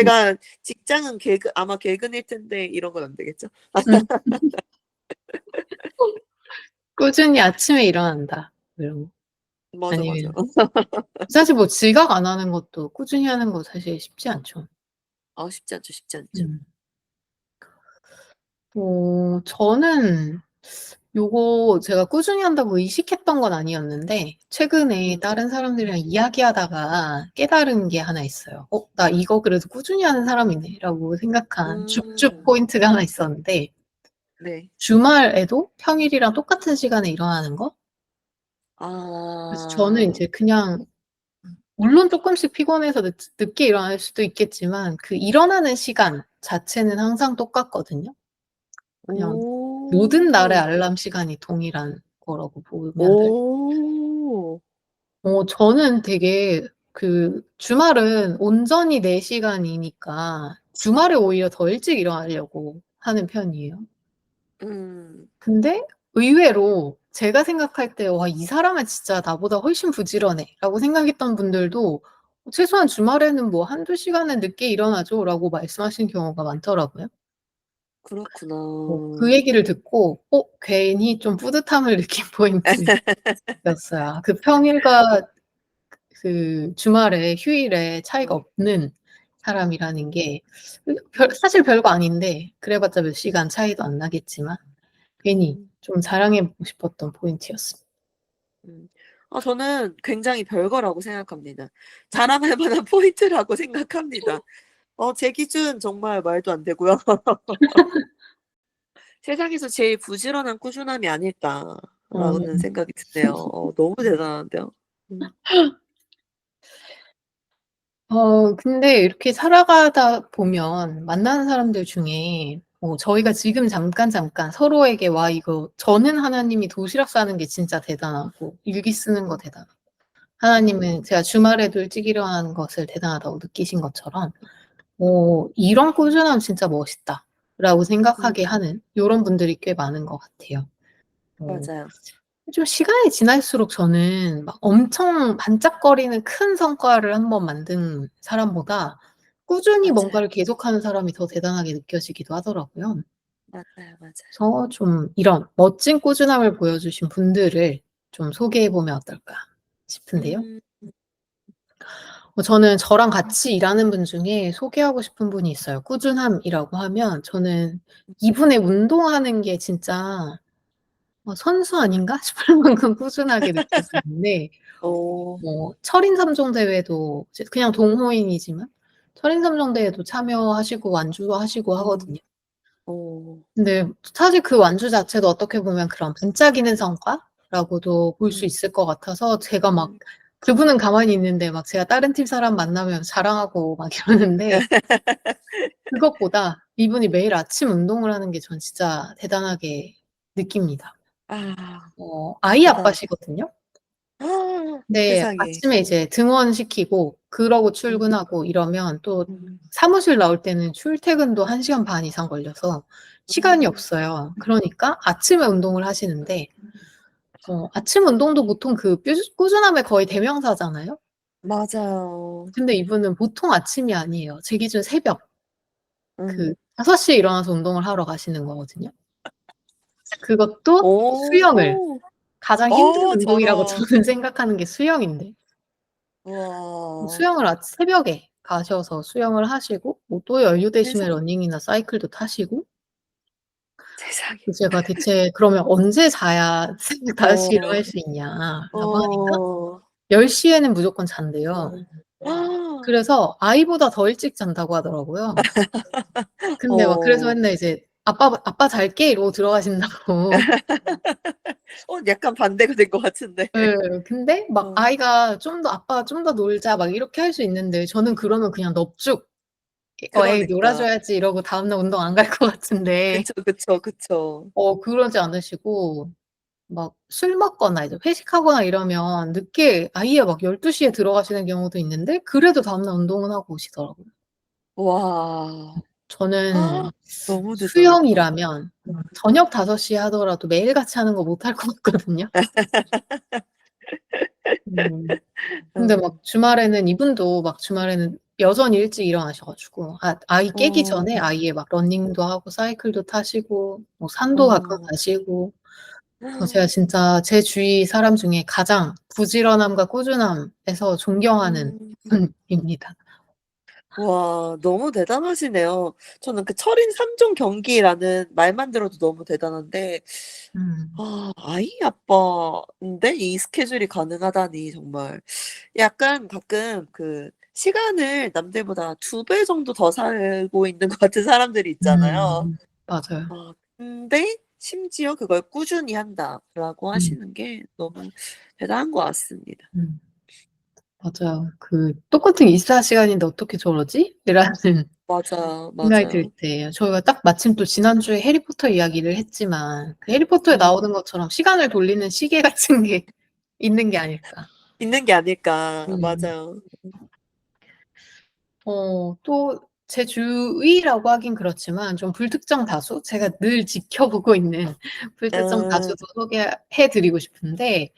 Speaker 2: 음.
Speaker 1: 내가 직장은 아마 개근일 텐데 이런 건 안 되겠죠?
Speaker 2: 음. 꾸준히 아침에 일어난다 이런 거.
Speaker 1: 맞아, 맞아.
Speaker 2: 아니면 사실 뭐 지각 안 하는 것도 꾸준히 하는 거 사실 쉽지 않죠.
Speaker 1: 쉽지 않죠, 쉽지 않죠.
Speaker 2: 음. 저는 요거 제가 꾸준히 한다고 의식했던 건 아니었는데 최근에
Speaker 1: 음.
Speaker 2: 다른 사람들이랑 이야기하다가 깨달은 게 하나 있어요. '나 이거 그래도 꾸준히 하는 사람이네.'라고 생각한 줍줍
Speaker 1: 음.
Speaker 2: 포인트가 하나 있었는데
Speaker 1: 네.
Speaker 2: 주말에도 평일이랑 똑같은 시간에 일어나는 거? 그래서 저는
Speaker 1: 아.
Speaker 2: 인제 그냥 물론 쪼끔씩 피곤해서 늦게 일어날 수도 있겠지만 그 일어나는 시간 자체는 항상 똑같거든요. 그냥 모든 날의
Speaker 1: 오.
Speaker 2: 알람 시간이 동일한 거라고 보면 될
Speaker 1: 오.
Speaker 2: 저는 되게 그 주말은 온전히 내 시간이니까 주말에 오히려 더 일찍 일어나려고 하는 편이에요.
Speaker 1: 음.
Speaker 2: 근데 의외로 제가 생각할 때 '와 이 사람은 진짜 나보다 훨씬 부지런해.'라고 생각했던 분들도 "최소한 주말에는 뭐 1-2 시간은 늦게 일어나죠."라고 말씀하시는 경우가 많더라고요.
Speaker 1: 그렇구나.
Speaker 2: 그 얘기를 듣고 괜히 좀 뿌듯함을 느낀 포인트였어요. 그 평일과 그 주말에 휴일에 차이가 없는 사람이라는 게 사실 별거 아닌데 그래 봤자 몇 시간 차이도 안 나겠지만 괜히
Speaker 1: 음.
Speaker 2: 좀 자랑해 보고 싶었던 포인트였습니다.
Speaker 1: 음. 저는 굉장히 별거라고 생각합니다. 자랑할 만한 포인트라고 생각합니다. 제 기준 정말 말도 안 되고요. '세상에서 제일 부지런한 꾸준함이 아닐까.'라는
Speaker 2: 어.
Speaker 1: 생각이 드네요. 너무 대단한데요. 음.
Speaker 2: 근데 이렇게 살아가다 보면 만나는 사람들 중에 저희가 지금 잠깐 서로에게 "와 이거 저는 하나님이 도시락 싸는 게 진짜 대단하고 일기 쓰는 거
Speaker 1: 음.
Speaker 2: 대단하고
Speaker 1: 음.
Speaker 2: 하나님은 제가 주말에도 일찍 일어나는 것을 대단하다고 느끼신 것처럼 "이런 꾸준함 진짜 멋있다."라고 생각하게
Speaker 1: 음.
Speaker 2: 하는 요런 분들이 꽤 많은 것 같아요. 어
Speaker 1: 맞아요.
Speaker 2: 좀 시간이 지날수록 저는 막 엄청 반짝거리는 큰 성과를 한번 만든 사람보다 꾸준히
Speaker 1: 맞아요.
Speaker 2: 뭔가를 계속하는 사람이 더 대단하게 느껴지기도 하더라고요.
Speaker 1: 맞아요, 맞아요.
Speaker 2: 그래서 좀 이런 멋진 꾸준함을 보여주신 분들을 좀 소개해 보면 어떨까 싶은데요.
Speaker 1: 음.
Speaker 2: 저는 저랑 같이 일하는 분 중에 소개하고 싶은 분이 있어요. 꾸준함이라고 하면 저는 이분의 운동하는 게 진짜 '선수 아닌가?' 싶을 만큼 꾸준하게 느껴지는데
Speaker 1: 어.
Speaker 2: 철인 3종 대회도 이제 그냥 동호인이지만 철인 3종 대회도 참여하시고 완주도 하시고
Speaker 1: 음.
Speaker 2: 하거든요.
Speaker 1: 어.
Speaker 2: 근데 사실 그 완주 자체도 어떻게 보면 그런 반짝이는 성과라고도 볼 수
Speaker 1: 음.
Speaker 2: 있을 것 같아서 제가 막
Speaker 1: 음.
Speaker 2: 그분은 가만히 있는데 막 제가 다른 팀 사람 만나면 자랑하고 막 이러는데 그것보다 이분이 매일 아침 운동을 하는 게 전 진짜 대단하게 느낍니다.
Speaker 1: 아.
Speaker 2: 아이
Speaker 1: 대단하다.
Speaker 2: 아빠시거든요.
Speaker 1: 아,
Speaker 2: 네.
Speaker 1: 세상에.
Speaker 2: 아침에 이제 등원시키고 그러고
Speaker 1: 음.
Speaker 2: 출근하고 이러면 또
Speaker 1: 음.
Speaker 2: 사무실 나올 때는 출퇴근도 1 시간 반 이상 걸려서 시간이
Speaker 1: 음.
Speaker 2: 없어요. 그러니까 아침에 운동을 하시는데 아침 운동도 보통 그 꾸준함의 거의 대명사잖아요.
Speaker 1: 맞아요.
Speaker 2: 근데 이분은 보통 아침이 아니에요. 제 기준 새벽 그
Speaker 1: 음.
Speaker 2: 5 시에 일어나서 운동을 하러 가시는 거거든요. 그것도 수영을.
Speaker 1: 오.
Speaker 2: 가장 힘든 운동이라고
Speaker 1: 저런.
Speaker 2: 저는 생각하는 게 수영인데
Speaker 1: 우와.
Speaker 2: 수영을 새벽에 가셔서 수영을 하시고 또 여유 되시면
Speaker 1: 세상에.
Speaker 2: 러닝이나 사이클도 타시고
Speaker 1: 세상에.
Speaker 2: 제가 대체 그러면 "언제 자야 새벽 5 시에
Speaker 1: 어.
Speaker 2: 일어날 수 있냐?"라고 하니까
Speaker 1: 어.
Speaker 2: 10 시에는 무조건 잔대요. 그래서 아이보다 더 일찍 잔다고 하더라고요. 근데 막 그래서
Speaker 1: 어.
Speaker 2: 맨날 이제 "아빠 잘게." 이러고 들어가신다고.
Speaker 1: 약간 반대가 된 것 같은데.
Speaker 2: 예. 근데 막
Speaker 1: 어.
Speaker 2: 아이가 좀 더 "아빠 좀 더 놀자." 막 이렇게 할 수 있는데 저는 그러면 그냥 넙죽 "에이 놀아
Speaker 1: 그러니까.
Speaker 2: 줘야지." 이러고 다음날 운동 안 갈 것 같은데
Speaker 1: 그쵸, 그쵸, 그쵸.
Speaker 2: 그러지 않으시고 막 술 먹거나 이제 회식하거나 이러면 늦게 아예 막 12 시에 들어가시는 경우도 있는데 그래도 다음날 운동은 하고 오시더라고요.
Speaker 1: 와.
Speaker 2: 저는
Speaker 1: 너무 대단하다.
Speaker 2: 수영이라면 저녁 5 시에 하더라도 매일같이 하는 거 못할 것 같거든요. 음. 근데 막
Speaker 1: 음.
Speaker 2: 주말에는 이분도 막 주말에는 여전히 일찍 일어나셔 가지고 아이 깨기
Speaker 1: 어.
Speaker 2: 전에 아이의 막 러닝도 하고 사이클도 타시고 뭐 산도 가끔
Speaker 1: 어.
Speaker 2: 가시고 제가 진짜 제 주위 사람 중에 가장 부지런함과 꾸준함에서 존경하는
Speaker 1: 음.
Speaker 2: 분입니다.
Speaker 1: 와, 너무 대단하시네요. 저는 그 철인 3종 경기라는 말만 들어도 너무 대단한데
Speaker 2: 음.
Speaker 1: 아이 아빠인데 이 스케줄이 가능하다니 정말 약간 가끔 그 시간을 남들보다 2배 정도 더 살고 있는 것 같은 사람들이 있잖아요.
Speaker 2: 맞아요.
Speaker 1: 근데 심지어 그걸 꾸준히 한다라고
Speaker 2: 음.
Speaker 1: 하시는 게 너무 대단한 것 같습니다.
Speaker 2: 음. 맞아요. 그 '똑같은 24 시간인데 어떻게 저러지?' 이라는
Speaker 1: 맞아요,
Speaker 2: 생각이 들
Speaker 1: 맞아요.
Speaker 2: 때 저희가 딱 마침 또 지난주에 해리포터 이야기를 했지만 그 해리포터에
Speaker 1: 음.
Speaker 2: 나오는 것처럼 시간을 돌리는 시계 같은 게 있는 게 아닐까.
Speaker 1: 있는 게 아닐까.
Speaker 2: 음.
Speaker 1: 맞아요.
Speaker 2: 또 제 주위라고 하긴 그렇지만 좀 불특정 다수 제가 늘 지켜보고 있는 불특정
Speaker 1: 아.
Speaker 2: 다수도 소개해 드리고 싶은데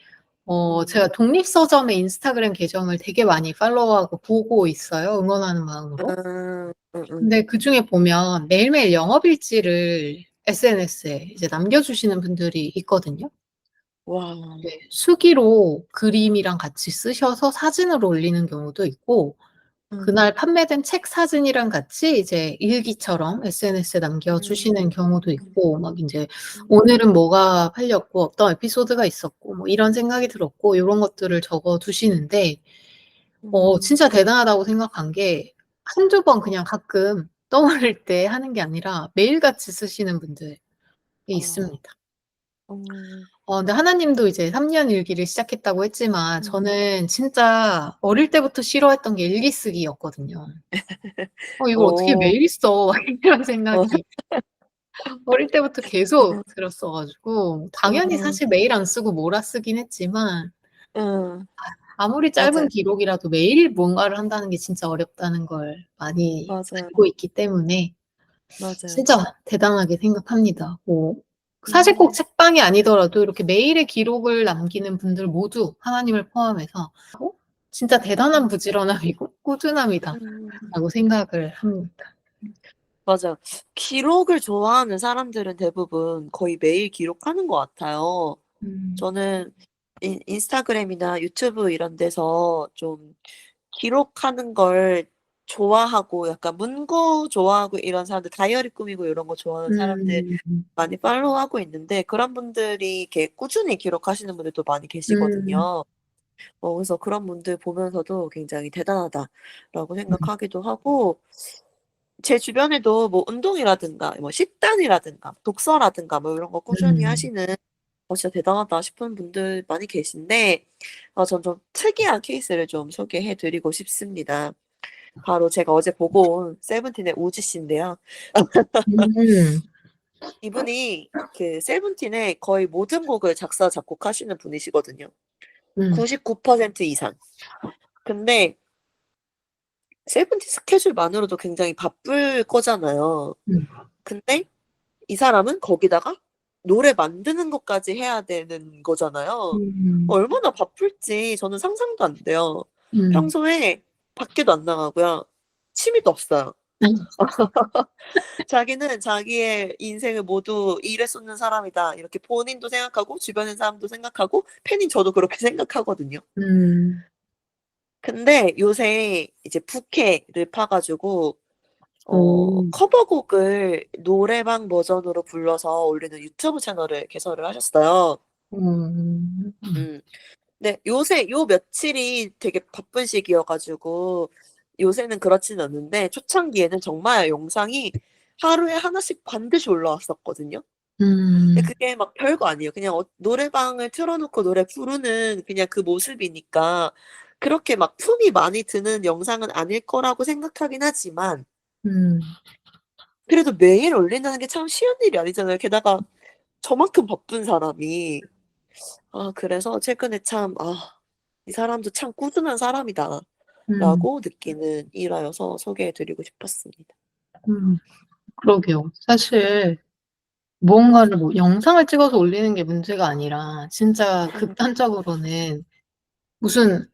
Speaker 1: 음.
Speaker 2: 제가 독립서점의 인스타그램 계정을 되게 많이 팔로우하고 보고 있어요, 응원하는 마음으로. 근데 그중에 보면 매일매일 영업일지를 SNS에 이제 남겨주시는 분들이 있거든요.
Speaker 1: 와.
Speaker 2: 네. 수기로 그림이랑 같이 쓰셔서 사진을 올리는 경우도 있고
Speaker 1: 음.
Speaker 2: 그날 판매된 책 사진이랑 같이 이제 일기처럼 SNS에 남겨주시는
Speaker 1: 음.
Speaker 2: 경우도 있고 막 인제
Speaker 1: 음.
Speaker 2: 오늘은 뭐가 팔렸고 어떤 에피소드가 있었고 뭐 이런 생각이 들었고 요런 것들을 적어 두시는데
Speaker 1: 음.
Speaker 2: 진짜 대단하다고 생각한 게 1-2번 그냥 가끔 떠오를 때 하는 게 아니라 매일같이 쓰시는 분들이
Speaker 1: 어.
Speaker 2: 있습니다.
Speaker 1: 어.
Speaker 2: 근데 하나님도 이제 3년 일기를 시작했다고 했지만
Speaker 1: 음.
Speaker 2: 저는 진짜 어릴 때부터 싫어했던 게 일기 쓰기였거든요. 이걸 어떻게
Speaker 1: 어.
Speaker 2: 매일 써?' 이런
Speaker 1: 어.
Speaker 2: 생각이 어릴 때부터 계속 들었어 가지고 당연히
Speaker 1: 음.
Speaker 2: 사실 매일 안 쓰고 몰아쓰긴 했지만
Speaker 1: 음.
Speaker 2: 아무리 짧은
Speaker 1: 맞아요.
Speaker 2: 기록이라도 매일 뭔가를 한다는 게 진짜 어렵다는 걸 많이
Speaker 1: 맞아요.
Speaker 2: 알고 있기 때문에
Speaker 1: 맞아요.
Speaker 2: 진짜 대단하게 생각합니다. 사실 꼭
Speaker 1: 음.
Speaker 2: 책방이 아니더라도 이렇게 매일의 기록을 남기는 분들 모두 하나님을 포함해서 진짜 대단한
Speaker 1: 음.
Speaker 2: 부지런함이고
Speaker 1: 음.
Speaker 2: 꾸준함이다라고 생각을 합니다.
Speaker 1: 맞아요. 기록을 좋아하는 사람들은 대부분 거의 매일 기록하는 것 같아요.
Speaker 2: 음.
Speaker 1: 저는 인스타그램이나 유튜브 이런 데서 좀 기록하는 걸 좋아하고 약간 문구 좋아하고 이런 사람들 다이어리 꾸미고 이런 거 좋아하는 사람들
Speaker 2: 음.
Speaker 1: 많이 팔로우하고 있는데 그런 분들이 이렇게 꾸준히 기록하시는 분들도 많이
Speaker 2: 음.
Speaker 1: 계시거든요. 그래서 그런 분들 보면서도 굉장히 '대단하다.'라고
Speaker 2: 음.
Speaker 1: 생각하기도 하고 제 주변에도 뭐 운동이라든가 뭐 식단이라든가 독서라든가 뭐 이런 거 꾸준히
Speaker 2: 음.
Speaker 1: 하시는 '진짜 대단하다.' 싶은 분들 많이 계신데 전 좀 특이한 케이스를 좀 소개해 드리고 싶습니다. 바로 제가 어제 보고 온 세븐틴의 우지 씨인데요.
Speaker 2: 음.
Speaker 1: 이분이 그 세븐틴의 거의 모든 곡을 작사 작곡하시는 분이시거든요.
Speaker 2: 음.
Speaker 1: 99% 이상. 근데 세븐틴 스케줄만으로도 굉장히 바쁠 거잖아요.
Speaker 2: 음.
Speaker 1: 근데 이 사람은 거기다가 노래 만드는 것까지 해야 되는 거잖아요.
Speaker 2: 음.
Speaker 1: 얼마나 바쁠지 저는 상상도 안 돼요.
Speaker 2: 음.
Speaker 1: 평소에 밖에도 안 나가고요. 취미도 없어요. 자기는 자기의 인생을 모두 일에 쏟는 사람이다. 이렇게 본인도 생각하고 주변의 사람도 생각하고 팬인 저도 그렇게 생각하거든요.
Speaker 2: 음.
Speaker 1: 근데 요새 이제 부캐를 파 가지고
Speaker 2: 오.
Speaker 1: 커버곡을 노래방 버전으로 불러서 올리는 유튜브 채널을 개설을 하셨어요.
Speaker 2: 음.
Speaker 1: 음. 네. 요새 요 며칠이 되게 바쁜 시기여 가지고 요새는 그렇진 않는데 초창기에는 정말 영상이 하루에 하나씩 반드시 올라왔었거든요. 근데
Speaker 2: 음.
Speaker 1: 그게 막 별거 아니에요. 그냥 노래방을 틀어 놓고 노래 부르는 그냥 그 모습이니까 그렇게 막 품이 많이 드는 영상은 아닐 거라고 생각하긴 하지만
Speaker 2: 음.
Speaker 1: 그래도 매일 올린다는 게 참 쉬운 일이 아니잖아요. 게다가 저만큼 바쁜 사람이. 그래서 최근에 참 '아 이 사람도 참 꾸준한
Speaker 2: 음.
Speaker 1: 사람이다.'라고 느끼는 일화여서 소개해 드리고 싶었습니다.
Speaker 2: 음. 그러게요. 사실 무언가를 뭐 영상을 찍어서 올리는 게 문제가 아니라 진짜
Speaker 1: 음
Speaker 2: 극단적으로는 무슨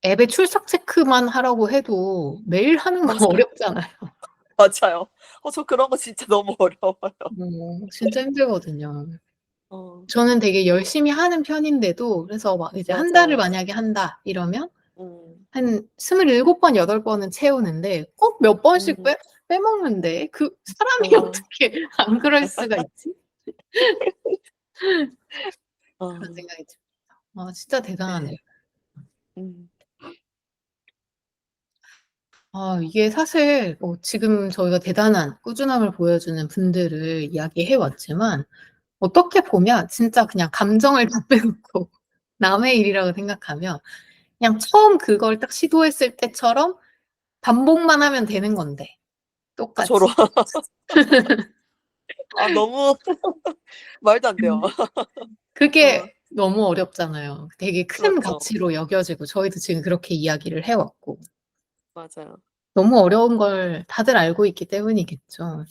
Speaker 2: 앱에 출석 체크만 하라고 해도 매일 하는 거
Speaker 1: 맞아요.
Speaker 2: 어렵잖아요.
Speaker 1: 맞아요. 저 그런 거 진짜 너무 어려워요.
Speaker 2: 진짜 힘들거든요.
Speaker 1: 어
Speaker 2: 저는 되게 열심히 하는 편인데도 그래서 막 이제 한 달을
Speaker 1: 맞아요.
Speaker 2: 만약에 한다 이러면
Speaker 1: 음.
Speaker 2: 한 27번 8번은 채우는데 꼭 몇 번씩
Speaker 1: 음.
Speaker 2: 빼먹는데 그 사람이
Speaker 1: 어.
Speaker 2: 어떻게 안 그럴 수가 있지? 그런
Speaker 1: 어.
Speaker 2: 생각이 듭니다. 진짜 대단하네요.
Speaker 1: 네. 음.
Speaker 2: 이게 사실 지금 저희가 대단한 꾸준함을 보여주는 분들을 이야기해 왔지만 어떻게 보면 진짜 그냥 감정을 다 빼놓고 남의 일이라고 생각하면 그냥 처음 그걸 딱 시도했을 때처럼 반복만 하면 되는 건데
Speaker 1: 저런
Speaker 2: 똑같이.
Speaker 1: 너무 말도 안 돼요.
Speaker 2: 음.
Speaker 1: 어
Speaker 2: 그게 너무 어렵잖아요. 되게 큰
Speaker 1: 그렇죠.
Speaker 2: 가치로 여겨지고 저희도 지금 그렇게 이야기를 해 왔고.
Speaker 1: 맞아요.
Speaker 2: 너무 어려운 걸 다들 알고 있기 때문이겠죠.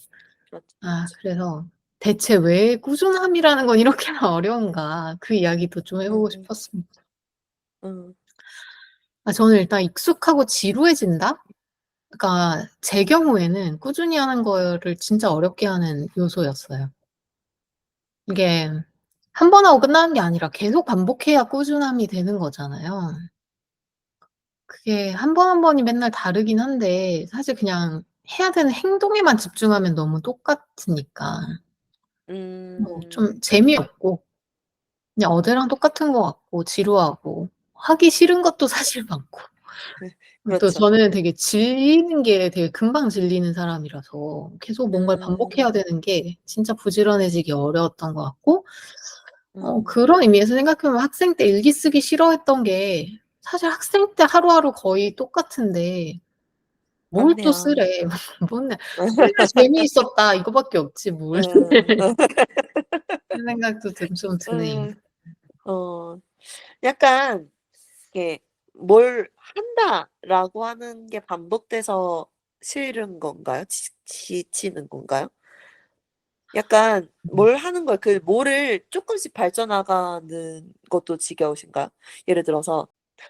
Speaker 1: 그렇죠, 그렇죠.
Speaker 2: 그래서 '대체 왜 꾸준함이라는 건 이렇게나 어려운가.' 그 이야기도 좀 해 보고
Speaker 1: 음.
Speaker 2: 싶었습니다.
Speaker 1: 음.
Speaker 2: 저는 일단 '익숙하고 지루해진다.' 그러니까 제 경우에는 꾸준히 하는 거를 진짜 어렵게 하는 요소였어요. 이게 한 번 하고 끝나는 게 아니라 계속 반복해야 꾸준함이 되는 거잖아요. 그게 한 번 한 번이 맨날 다르긴 한데 사실 그냥 해야 되는 행동에만 집중하면 너무 똑같으니까
Speaker 1: 음.
Speaker 2: 좀 재미없고 그냥 어제랑 똑같은 것 같고 지루하고 하기 싫은 것도 사실 많고
Speaker 1: 네.
Speaker 2: 또
Speaker 1: 그렇죠.
Speaker 2: 저는 되게 질리는 게 되게 금방 질리는 사람이라서 계속 뭔가를 반복해야
Speaker 1: 음.
Speaker 2: 되는 게 진짜 부지런해지기 어려웠던 것 같고
Speaker 1: 음.
Speaker 2: 그런 의미에서 생각해 보면 학생 때 일기 쓰기 싫어했던 게 사실 학생 때 하루하루 거의 똑같은데 '뭘 또
Speaker 1: 맞네요.
Speaker 2: 쓰래.' 맨날 '맨날 재미있었다.' 이거밖에 없지 뭘.
Speaker 1: 음.
Speaker 2: 그런 생각도 좀 드네요.
Speaker 1: 음. 약간 이렇게 '뭘 한다.'라고 하는 게 반복돼서 싫은 건가요? 지치는 건가요? 약간 뭘 하는 걸 그 뭐를 쪼끔씩 발전나가는 것도 지겨우신가요? 예를 들어서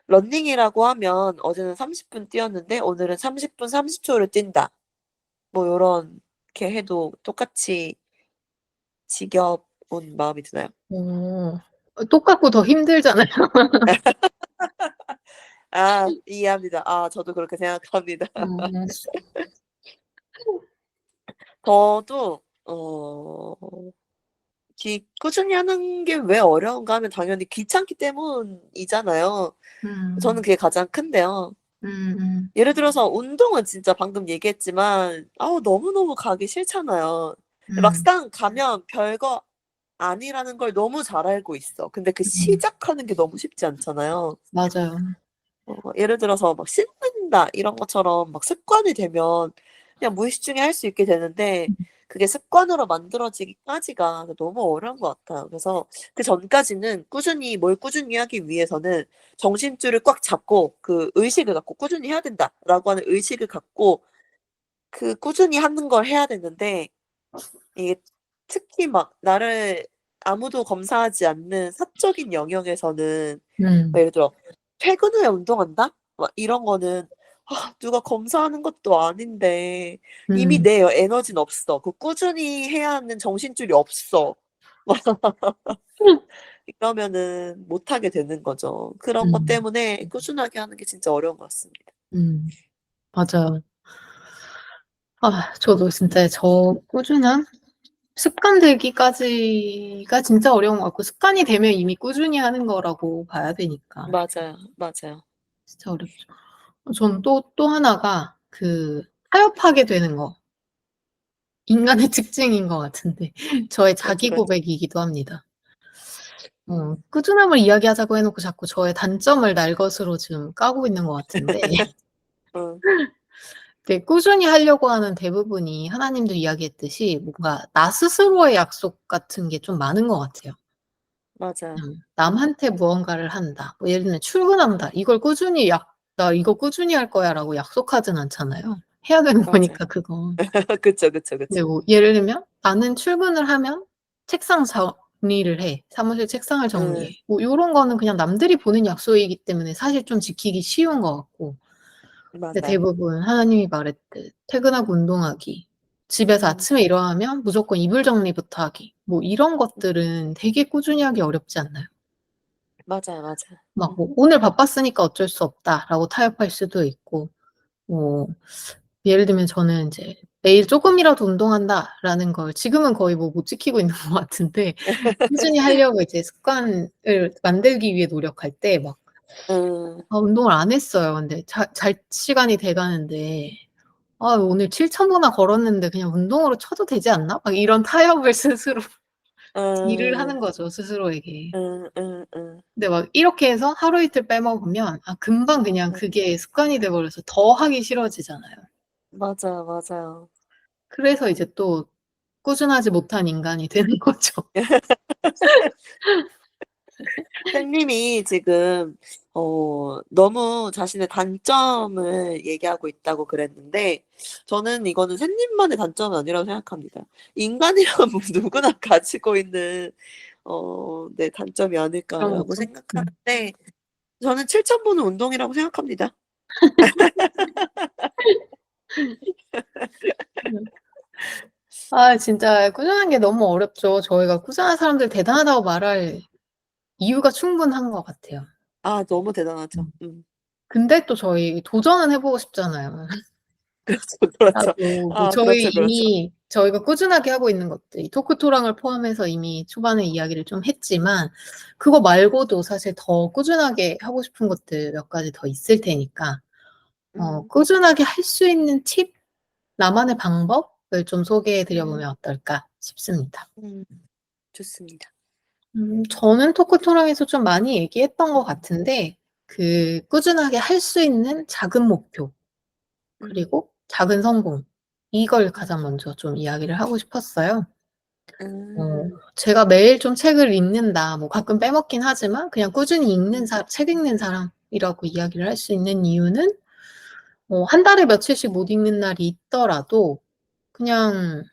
Speaker 1: 러닝이라고 하면 어제는 30분 뛰었는데 오늘은 30분 30 초를 뛴다. 뭐 요렇게 해도 똑같이 지겨운 마음이 드나요?
Speaker 2: 똑같고 더 힘들잖아요.
Speaker 1: 이해합니다. 저도 그렇게 생각합니다.
Speaker 2: 음.
Speaker 1: 저도 꾸준히 하는 게 왜 어려운가 하면 당연히 귀찮기 때문이잖아요. 저는
Speaker 2: 음.
Speaker 1: 그게 가장 큰데요.
Speaker 2: 음음.
Speaker 1: 예를 들어서 운동은 진짜 방금 얘기했지만 너무너무 가기 싫잖아요.
Speaker 2: 음.
Speaker 1: 막상 가면 별거 아니라는 걸 너무 잘 알고 있어. 근데 그
Speaker 2: 음.
Speaker 1: 시작하는 게 너무 쉽지 않잖아요.
Speaker 2: 맞아요.
Speaker 1: 예를 들어서 막 씻는다 이런 것처럼 막 습관이 되면 그냥 무의식 중에 할 수 있게 되는데
Speaker 2: 음.
Speaker 1: 그게 습관으로 만들어지기까지가 너무 어려운 것 같아요. 그래서 그전까지는 꾸준히 하기 위해서는 정신줄을 꽉 잡고 그 의식을 갖고 '꾸준히 해야 된다.'라고 하는 의식을 갖고 그 꾸준히 하는 걸 해야 되는데 이게 특히 막 나를 아무도 검사하지 않는 사적인 영역에서는
Speaker 2: 음.
Speaker 1: 예를 들어 '퇴근 후에 운동한다?' 막 이런 거는 누가 검사하는 것도 아닌데 이미
Speaker 2: 음.
Speaker 1: 내 에너지는 없어. 그 꾸준히 해야 하는 정신줄이 없어. 이러면은 못 하게 되는 거죠. 그런 것
Speaker 2: 음.
Speaker 1: 때문에 꾸준하게 하는 게 진짜 어려운 것 같습니다.
Speaker 2: 음. 맞아요. 저도 진짜 저 꾸준함? 습관 들기까지가 진짜 어려운 것 같고 습관이 되면 이미 꾸준히 하는 거라고 봐야 되니까
Speaker 1: 맞아요, 맞아요.
Speaker 2: 진짜 어렵죠. 저는 또 하나가 그 타협하게 되는 거. 인간의 특징인 것 같은데 저의 자기
Speaker 1: 그렇죠.
Speaker 2: 고백이기도 합니다.
Speaker 1: 음.
Speaker 2: 꾸준함을 이야기하자고 해 놓고 자꾸 저의 단점을 날것으로 지금 까고 있는 것 같은데
Speaker 1: 어
Speaker 2: 네, 꾸준히 하려고 하는 대부분이 하나님도 이야기했듯이 뭔가 나 스스로의 약속 같은 게 좀 많은 것 같아요.
Speaker 1: 맞아요.
Speaker 2: 그냥 남한테 무언가를 한다. 뭐 예를 들면 출근한다. 이걸 꾸준히 "나 이거 꾸준히 할 거야."라고 약속하진 않잖아요. 해야 되는
Speaker 1: 맞아요.
Speaker 2: 거니까 그건.
Speaker 1: 그쵸, 그쵸,
Speaker 2: 근데
Speaker 1: 그쵸.
Speaker 2: 뭐 예를 들면 나는 출근을 하면 책상 정리를 해. 사무실 책상을 정리해.
Speaker 1: 예.
Speaker 2: 뭐 요런 거는 그냥 남들이 보는 약속이기 때문에 사실 좀 지키기 쉬운 것 같고 근데
Speaker 1: 맞아요.
Speaker 2: 대부분 하나님이 말했듯 퇴근하고 운동하기, 집에서
Speaker 1: 음.
Speaker 2: 아침에 일어나면 무조건 이불 정리부터 하기 뭐 이런 것들은 되게 꾸준히 하기 어렵지 않나요?
Speaker 1: 맞아요, 맞아요.
Speaker 2: 막 뭐 '오늘 바빴으니까 어쩔 수 없다.'라고 타협할 수도 있고 뭐 예를 들면 저는 인제 '매일 쪼끔이라도 운동한다.'라는 걸 지금은 거의 뭐 못 지키고 있는 것 같은데 꾸준히 하려고 이제 습관을 만들기 위해 노력할 때 막
Speaker 1: 음.
Speaker 2: 운동을 안 했어요. 근데 잘 시간이 돼 가는데 '오늘 7,000 보나 걸었는데 그냥 운동으로 쳐도 되지 않나?' 막 이런 타협을 스스로 딜을
Speaker 1: 음.
Speaker 2: 하는 거죠, 스스로에게.
Speaker 1: 음.
Speaker 2: 근데 막 이렇게 해서 하루 이틀 빼먹으면 금방 그냥
Speaker 1: 음.
Speaker 2: 그게 습관이 돼 버려서 더 하기 싫어지잖아요.
Speaker 1: 맞아요, 맞아요.
Speaker 2: 그래서 이제 또 꾸준하지 못한 인간이 되는 거죠.
Speaker 1: 쌤님이 지금 너무 자신의 단점을 얘기하고 있다고 그랬는데 저는 이거는 쌤님만의 단점은 아니라고 생각합니다. 인간이라면 누구나 가지고 있는 네 단점이
Speaker 2: 그런
Speaker 1: 아닐까라고
Speaker 2: 거죠. 음.
Speaker 1: 생각하는데 저는 7,000 보는 운동이라고 생각합니다.
Speaker 2: 음. 진짜 꾸준한 게 너무 어렵죠. 저희가 꾸준한 사람들 대단하다고 말할 이유가 충분한 것 같아요.
Speaker 1: 너무 대단하죠.
Speaker 2: 음. 근데 또 저희 도전은 해 보고 싶잖아요.
Speaker 1: 그렇죠, 그렇죠.
Speaker 2: 나도 뭐 저희
Speaker 1: 그렇죠, 그렇죠.
Speaker 2: 이미 저희가 꾸준하게 하고 있는 것들 이 토크 토랑을 포함해서 이미 초반에 이야기를 좀 했지만 그거 말고도 사실 더 꾸준하게 하고 싶은 것들 몇 가지 더 있을 테니까
Speaker 1: 음.
Speaker 2: 꾸준하게 할 수 있는 팁, 나만의 방법을 좀 소개해 드려
Speaker 1: 음.
Speaker 2: 보면 어떨까 싶습니다.
Speaker 1: 음. 좋습니다.
Speaker 2: 저는 토크 토랑에서 좀 많이 얘기했던 것 같은데 그 꾸준하게 할 수 있는 작은 목표
Speaker 1: 음.
Speaker 2: 그리고 작은 성공 이걸
Speaker 1: 음.
Speaker 2: 가장 먼저 좀 이야기를 하고 싶었어요.
Speaker 1: 음.
Speaker 2: 제가 매일 좀 책을 읽는다 뭐 가끔 빼먹긴 하지만 그냥 꾸준히 읽는
Speaker 1: 음.
Speaker 2: 책 읽는 사람이라고 이야기를 할 수 있는 이유는 한 달에 며칠씩 못 읽는 날이 있더라도 그냥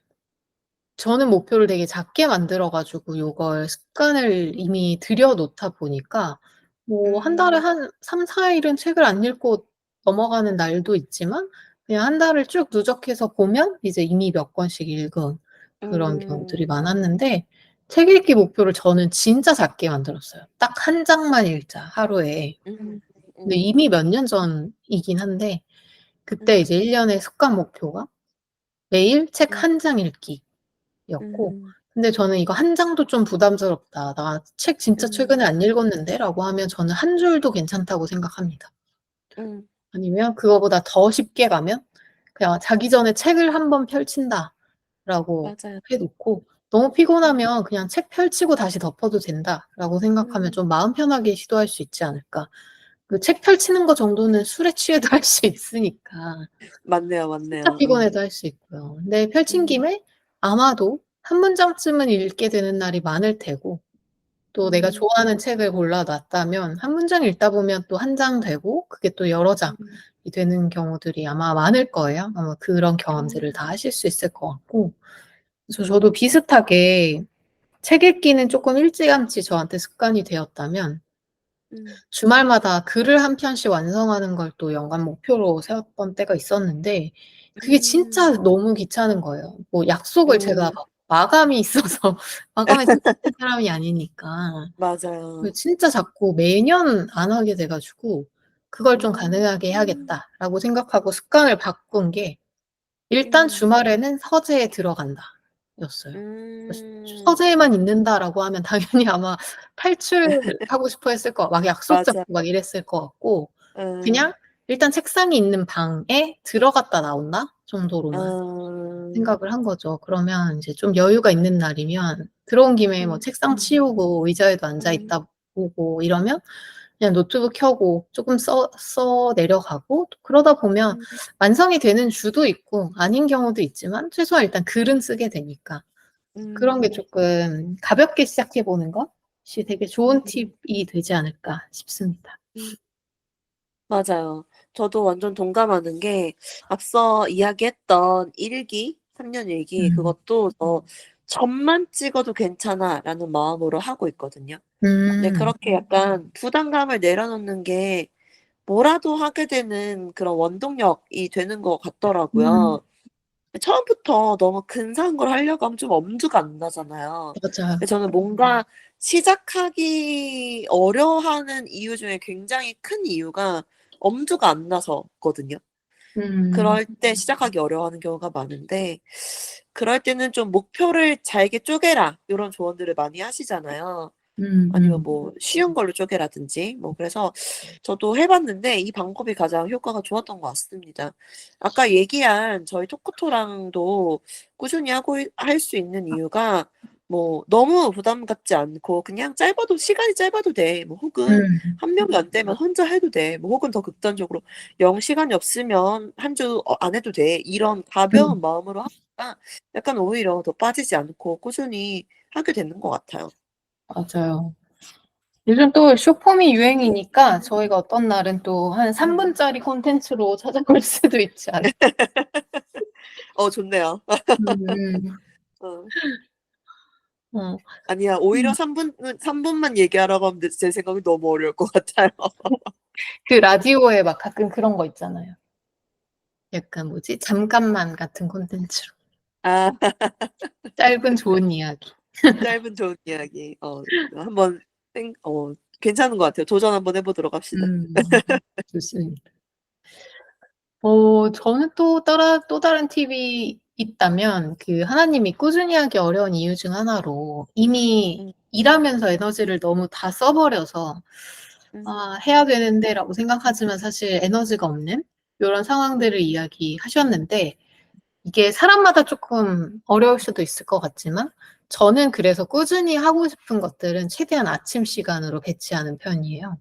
Speaker 2: 저는 목표를 되게 작게 만들어 가지고 요걸 습관을 이미 들여 놓다 보니까 뭐 한 달에
Speaker 1: 음.
Speaker 2: 한 3-4 일은 책을 안 읽고 넘어가는 날도 있지만 그냥 한 달을 쭉 누적해서 보면 이제 이미 몇 권씩 읽은 그런 경우들이
Speaker 1: 음.
Speaker 2: 많았는데 책 읽기 목표를 저는 진짜 작게 만들었어요. 딱 한 장만 읽자 하루에.
Speaker 1: 음.
Speaker 2: 근데 이미 몇 년 전이긴 한데 그때 이제 1년의 습관 목표가 매일 책 한 장 읽기였고
Speaker 1: 음,
Speaker 2: 근데 저는 이거 한 장도 좀 부담스럽다. 나 책 진짜 최근에 안
Speaker 1: 음,
Speaker 2: 읽었는데 라고 하면 저는 한 줄도 괜찮다고 생각합니다.
Speaker 1: 음,
Speaker 2: 아니면 그거보다 더 쉽게 가면 그냥 자기 전에 책을 한번 펼친다라고
Speaker 1: 맞아요.
Speaker 2: 해 놓고 너무 피곤하면 그냥 책 펼치고 다시 덮어도 된다라고 생각하면
Speaker 1: 음,
Speaker 2: 좀 마음 편하게 시도할 수 있지 않을까. 그 책 펼치는 거 정도는 술에 취해도 할 수 있으니까
Speaker 1: 맞네요,
Speaker 2: 진짜
Speaker 1: 맞네요.
Speaker 2: 피곤해도 할 수 있고요. 근데 펼친
Speaker 1: 음,
Speaker 2: 김에 아마도 한 문장쯤은 읽게 되는 날이 많을 테고 또 내가
Speaker 1: 음,
Speaker 2: 좋아하는 책을 골라 놨다면 한 문장 읽다 보면 또 한 장 되고 그게 또 여러 장이
Speaker 1: 음,
Speaker 2: 되는 경우들이 아마 많을 거예요. 아마 그런
Speaker 1: 음,
Speaker 2: 경험들을 다 하실 수 있을 것 같고 그래서 저도 비슷하게 책 읽기는 쪼끔 일찌감치 저한테 습관이 되었다면
Speaker 1: 음,
Speaker 2: 주말마다 글을 한 편씩 완성하는 걸 또 연간 목표로 세웠던 때가 있었는데 그게 진짜
Speaker 1: 음,
Speaker 2: 너무 귀찮은 거예요. 뭐 약속을 제가
Speaker 1: 음,
Speaker 2: 막 마감이 있어서 마감에 지키는 사람이 아니니까. 그
Speaker 1: 맞아요.
Speaker 2: 진짜 자꾸 매년 안 하게 돼 가지고 '그걸 좀
Speaker 1: 음,
Speaker 2: 가능하게 해야겠다.'라고 생각하고 습관을 바꾼 게 일단
Speaker 1: 음,
Speaker 2: '주말에는 서재에 들어간다.' 였어요.
Speaker 1: 음,
Speaker 2: '서재에만 있는다.'라고 하면 당연히 아마 탈출하고 싶어 했을 막 약속 잡고
Speaker 1: 맞아.
Speaker 2: 막 이랬을 것 같고
Speaker 1: 음,
Speaker 2: 그냥 일단 책상이 있는 방에 들어갔다 나온다 정도로만
Speaker 1: 음,
Speaker 2: 생각을 한 거죠. 그러면 인제 좀 여유가 있는 날이면 들어온 김에 뭐
Speaker 1: 음,
Speaker 2: 책상 치우고 의자에도 앉아
Speaker 1: 음,
Speaker 2: 있다 보고 이러면 그냥 노트북 켜고 쪼끔 써 내려가고 또 그러다 보면
Speaker 1: 음,
Speaker 2: 완성이 되는 주도 있고 아닌 경우도 있지만 최소한 일단 글은 쓰게 되니까 그런 게
Speaker 1: 음,
Speaker 2: 쪼끔 가볍게 시작해 보는 것이 되게 좋은
Speaker 1: 음,
Speaker 2: 팁이 되지 않을까 싶습니다.
Speaker 1: 음. 맞아요. 저도 완전 동감하는 게 앞서 이야기했던 일기, 3년 일기
Speaker 2: 음.
Speaker 1: 그것도 점만 찍어도 괜찮아.'라는 마음으로 하고 있거든요. 네
Speaker 2: 음.
Speaker 1: 그렇게 약간 부담감을 내려놓는 게 뭐라도 하게 되는 그런 원동력이 되는 것
Speaker 2: 음.
Speaker 1: 같더라고요. 처음부터 너무 근사한 걸 하려고 하면 좀 엄두가 안 나잖아요.
Speaker 2: 맞아요.
Speaker 1: 근데 저는 뭔가 시작하기 어려워하는 이유 중에 굉장히 큰 이유가 엄두가 안 나서거든요.
Speaker 2: 음.
Speaker 1: 그럴 때 시작하기 어려워하는 경우가 많은데 그럴 때는 좀 "목표를 잘게 쪼개라." 요런 조언들을 많이 하시잖아요. 아니면
Speaker 2: 음음.
Speaker 1: 뭐 쉬운 걸로 쪼개라든지 뭐 그래서 저도 해 봤는데 이 방법이 가장 효과가 좋았던 것 같습니다. 아까 얘기한 저희 토크토랑도 꾸준히 하고 할 수 있는 이유가 뭐 너무 부담 갖지 않고 그냥 짧아도 시간이 짧아도 돼. 뭐 혹은
Speaker 2: 음.
Speaker 1: 한 명이 안 되면 혼자 해도 돼. 뭐 혹은 더 극단적으로 '영 시간이 없으면 한 주 안 해도 돼.' 이런
Speaker 2: 음.
Speaker 1: 가벼운 마음으로 하니까 약간 오히려 더 빠지지 않고 꾸준히 하게 되는 것 같아요.
Speaker 2: 맞아요. 요즘 또 숏폼이 유행이니까 저희가 어떤 날은 또 한 3 분짜리 콘텐츠로 찾아볼 수도 있지 않을까.
Speaker 1: 좋네요.
Speaker 2: 음.
Speaker 1: 어.
Speaker 2: 어.
Speaker 1: 아니야. 오히려 3 분만 얘기하라고 하면 제 생각이 너무 어려울 것 같아요.
Speaker 2: 그 라디오에 막 가끔 그런 거 있잖아요. 약간 뭐지? 잠깐만 같은 콘텐츠로.
Speaker 1: 아
Speaker 2: 짧은 좋은 이야기.
Speaker 1: 짧은 좋은 이야기. 한번 괜찮은 것 같아요. 도전 한번 해 보도록 합시다.
Speaker 2: 음. 좋습니다. 저는 또 다른 팁이 있다면 그 하나님이 꾸준히 하기 어려운 이유 중 하나로 이미
Speaker 1: 음
Speaker 2: 일하면서 에너지를 너무 다 써 버려서
Speaker 1: 음
Speaker 2: '아 해야 되는데.'라고 생각하지만 사실 에너지가 없는 요런 상황들을
Speaker 1: 음
Speaker 2: 이야기하셨는데 이게 사람마다 쪼끔 어려울 수도 있을 것 같지만 저는 그래서 꾸준히 하고 싶은 것들은 최대한 아침 시간으로 배치하는 편이에요.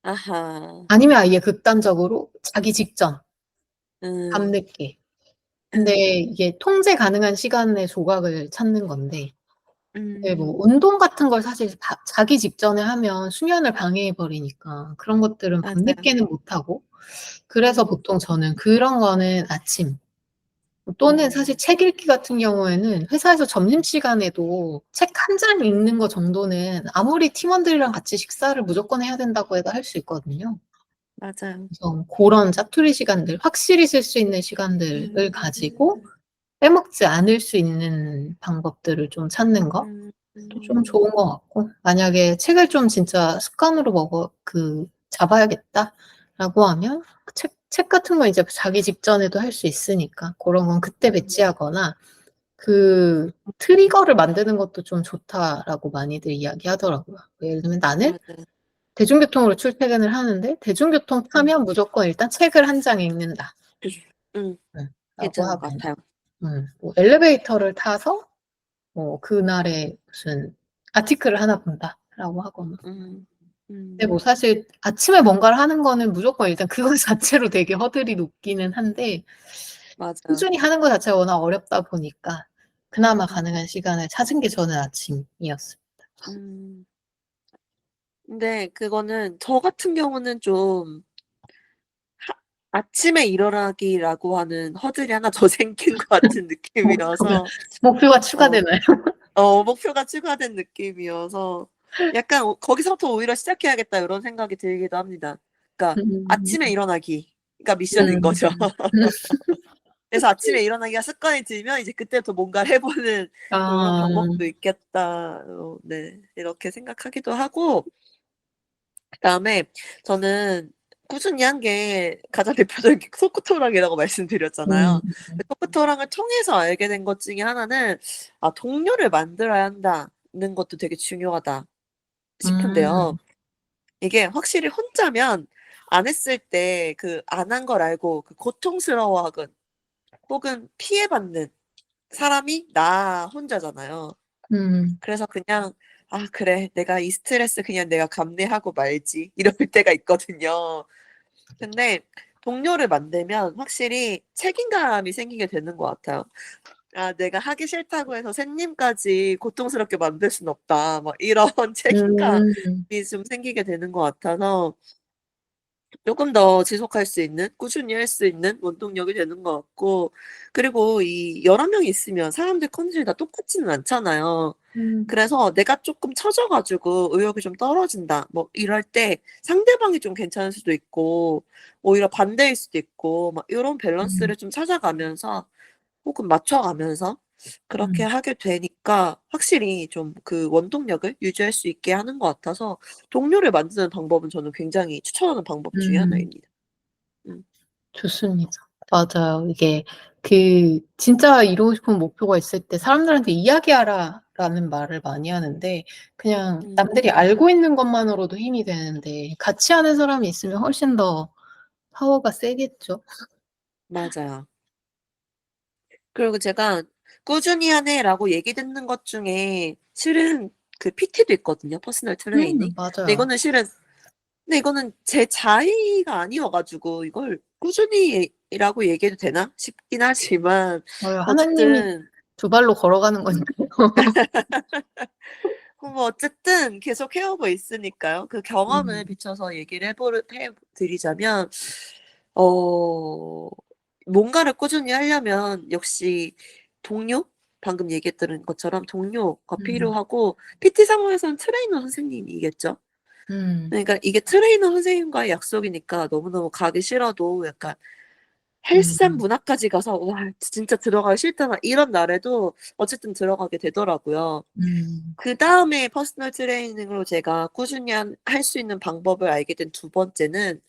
Speaker 1: 아하.
Speaker 2: 아니면 아예 극단적으로 자기 직전,
Speaker 1: 음.
Speaker 2: 밤늦게. 근데 이게 통제 가능한 시간의 조각을 찾는 건데 네 뭐
Speaker 1: 음.
Speaker 2: 운동 같은 걸 사실 자기 직전에 하면 수면을 방해해 버리니까 그런 것들은
Speaker 1: 맞아요.
Speaker 2: 밤늦게는 못 하고 그래서
Speaker 1: 음.
Speaker 2: 보통 저는 그런 거는 아침 또는 사실
Speaker 1: 음.
Speaker 2: 책 읽기 같은 경우에는 회사에서 점심시간에도 책 한 장 읽는 거 정도는 아무리 팀원들이랑 같이 식사를 무조건 해야 된다고 해도 할 수 있거든요.
Speaker 1: 맞아요.
Speaker 2: 그래서 고런 짜투리 시간들 확실히 쓸 수 있는 시간들을 가지고 빼먹지 않을 수 있는 방법들을 좀 찾는 것도 좀
Speaker 1: 음.
Speaker 2: 좋은 것 같고 만약에 책을 좀 진짜 습관으로 잡아야겠다라고 하면 책 같은 거 이제 자기 직전에도 할 수 있으니까 그런 건 그때 배치하거나 그 트리거를 만드는 것도 좀 좋다라고 많이들 이야기하더라고요. 예를 들면 나는
Speaker 1: 맞아요.
Speaker 2: 대중교통으로 출퇴근을 하는데 대중교통 타면 무조건 일단 책을 한 장 읽는다.
Speaker 1: 음,
Speaker 2: 라고
Speaker 1: 괜찮은 것
Speaker 2: 하거나
Speaker 1: 같아요.
Speaker 2: 뭐 엘리베이터를 타서 뭐 그날의 무슨 아티클을 하나 본다라고 하거나.
Speaker 1: 음,
Speaker 2: 근데 뭐
Speaker 1: 음,
Speaker 2: 사실 아침에 뭔가를 하는 거는 무조건 일단 그거 자체로 되게 허들이 높기는 한데
Speaker 1: 맞아요.
Speaker 2: 꾸준히 하는 거 자체가 워낙 어렵다 보니까 그나마
Speaker 1: 음,
Speaker 2: 가능한 시간을 찾은 게 저는 아침이었어요.
Speaker 1: 음. 근데 그거는 저 같은 경우는 좀 하 아침에 일어나기라고 하는 허들이 하나 더 생긴 것 같은
Speaker 2: 목표가
Speaker 1: 느낌이어서
Speaker 2: 목표가
Speaker 1: 어
Speaker 2: 추가되나요?
Speaker 1: 목표가 추가된 느낌이어서 약간 거기서부터 오히려 '시작해야겠다.' 이런 생각이 들기도 합니다. 그러니까
Speaker 2: 음.
Speaker 1: 아침에 일어나기가 미션인
Speaker 2: 음.
Speaker 1: 거죠. 그래서 아침에 일어나기가 습관이 들면 이제 그때부터 뭔가를 해 보는 요런
Speaker 2: 아.
Speaker 1: 방법도 있겠다. 네. 이렇게 생각하기도 하고 그다음에 저는 꾸준히 한 게 가장 대표적인 게 소코토랑이라고
Speaker 2: 음.
Speaker 1: 말씀드렸잖아요. 그 소코토랑을 통해서 알게 된 것 중에 하나는 '아 동료를 만들어야 한다.'는 것도 되게 중요하다 싶은데요.
Speaker 2: 음.
Speaker 1: 이게 확실히 혼자면 안 했을 때 그 안 한 걸 알고 그 고통스러워하건 혹은 피해받는 사람이 나 혼자잖아요.
Speaker 2: 음.
Speaker 1: 그래서 그냥 '아 그래. 내가 이 스트레스 그냥 내가 감내하고 말지.' 이럴 때가 있거든요. 근데 동료를 만들면 확실히 책임감이 생기게 되는 것 같아요. '아 내가 하기 싫다고 해서 샌님까지 고통스럽게 만들 순 없다.' 막 이런 책임감이
Speaker 2: 음.
Speaker 1: 좀 생기게 되는 것 같아서 쪼금 더 지속할 수 있는 꾸준히 할 수 있는 원동력이 되는 것 같고 그리고 이 여러 명이 있으면 사람들 컨디션이 다 똑같지는 않잖아요.
Speaker 2: 음.
Speaker 1: 그래서 내가 쪼끔 처져 가지고 의욕이 좀 떨어진다 뭐 이럴 때 상대방이 좀 괜찮을 수도 있고 오히려 반대일 수도 있고 막 요런
Speaker 2: 음.
Speaker 1: 밸런스를 좀 찾아가면서 혹은 맞춰가면서 그렇게
Speaker 2: 음.
Speaker 1: 하게 되니까 확실히 좀 그 원동력을 유지할 수 있게 하는 것 같아서 동료를 만드는 방법은 저는 굉장히 추천하는 방법 중에
Speaker 2: 음.
Speaker 1: 하나입니다. 음.
Speaker 2: 좋습니다. 맞아요. 이게 그 진짜 이루고 싶은 목표가 있을 때 사람들한테 "이야기하라."라는 말을 많이 하는데 그냥 남들이
Speaker 1: 음.
Speaker 2: 알고 있는 것만으로도 힘이 되는데 같이 하는 사람이 있으면 훨씬 더 파워가 세겠죠.
Speaker 1: 맞아요. 그리고 제가 "꾸준히 하네."라고 얘기 듣는 것 중에 실은 그 PT도 있거든요, 퍼스널 트레이닝. 근데
Speaker 2: 맞아요.
Speaker 1: 이거는 실은 근데 이거는 제 자의가 아니어 가지고 이걸 꾸준히라고 얘기해도 되나 싶긴 하지만
Speaker 2: 하나님이
Speaker 1: 어쨌든
Speaker 2: 두 발로 걸어가는 거니까요.
Speaker 1: 뭐 어쨌든 계속 해 오고 있으니까요. 그 경험을
Speaker 2: 음.
Speaker 1: 비춰서 얘기를 해 드리자면 어 뭔가를 꾸준히 하려면 역시 동료? 방금 얘기했던 것처럼 동료가
Speaker 2: 음.
Speaker 1: 필요하고 PT 상황에서는 트레이너 선생님이겠죠.
Speaker 2: 음.
Speaker 1: 그러니까 이게 트레이너 선생님과의 약속이니까 너무너무 가기 싫어도 약간 헬스장
Speaker 2: 음.
Speaker 1: 문화까지 가서 '와 진짜 들어가기 싫다.' 막 이런 날에도 어쨌든 들어가게 되더라고요.
Speaker 2: 음.
Speaker 1: 그다음에 퍼스널 트레이닝으로 제가 꾸준히 할 수 있는 방법을 알게 된 두 번째는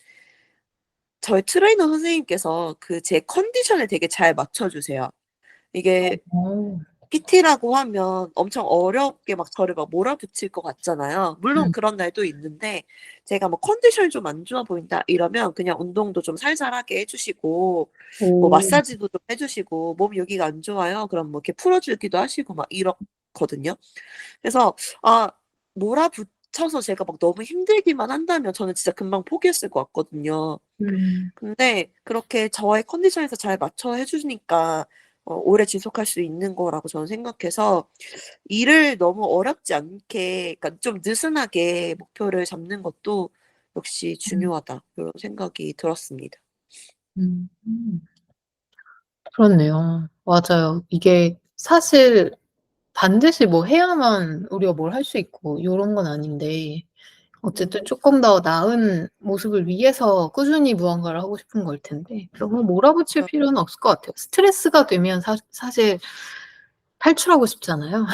Speaker 1: 저희 트레이너 선생님께서 그 제 컨디션을 되게 잘 맞춰 주세요. 이게
Speaker 2: 어.
Speaker 1: PT라고 하면 엄청 어렵게 막 저를 막 몰아붙일 것 같잖아요. 물론
Speaker 2: 음.
Speaker 1: 그런 날도 있는데 제가 뭐 "컨디션이 좀 안 좋아 보인다." 이러면 그냥 운동도 좀 살살하게 해 주시고 뭐
Speaker 2: 오.
Speaker 1: 마사지도 좀 해 주시고 "몸이 여기가 안 좋아요." 그럼 뭐 이렇게 풀어 주기도 하시고 막 이렇거든요. 그래서 몰아붙여서 제가 막 너무 힘들기만 한다면 저는 진짜 금방 포기했을 것 같거든요.
Speaker 2: 음.
Speaker 1: 근데 그렇게 저의 컨디션에서 잘 맞춰 해 주니까 오래 지속할 수 있는 거라고 저는 생각해서 일을 너무 어렵지 않게 그러니까 좀 느슨하게 목표를 잡는 것도 역시
Speaker 2: 음.
Speaker 1: 중요하다. 요런 생각이 들었습니다.
Speaker 2: 음. 그렇네요. 맞아요. 이게 사실 반드시 뭐 해야만 우리가 뭘 할 수 있고 요런 건 아닌데 어쨌든
Speaker 1: 음.
Speaker 2: 쪼끔 더 나은 모습을 위해서 꾸준히 무언가를 하고 싶은 걸 텐데 너무 몰아붙일
Speaker 1: 아
Speaker 2: 필요는 없을 것 같아요. 스트레스가 되면 사실 탈출하고 싶잖아요.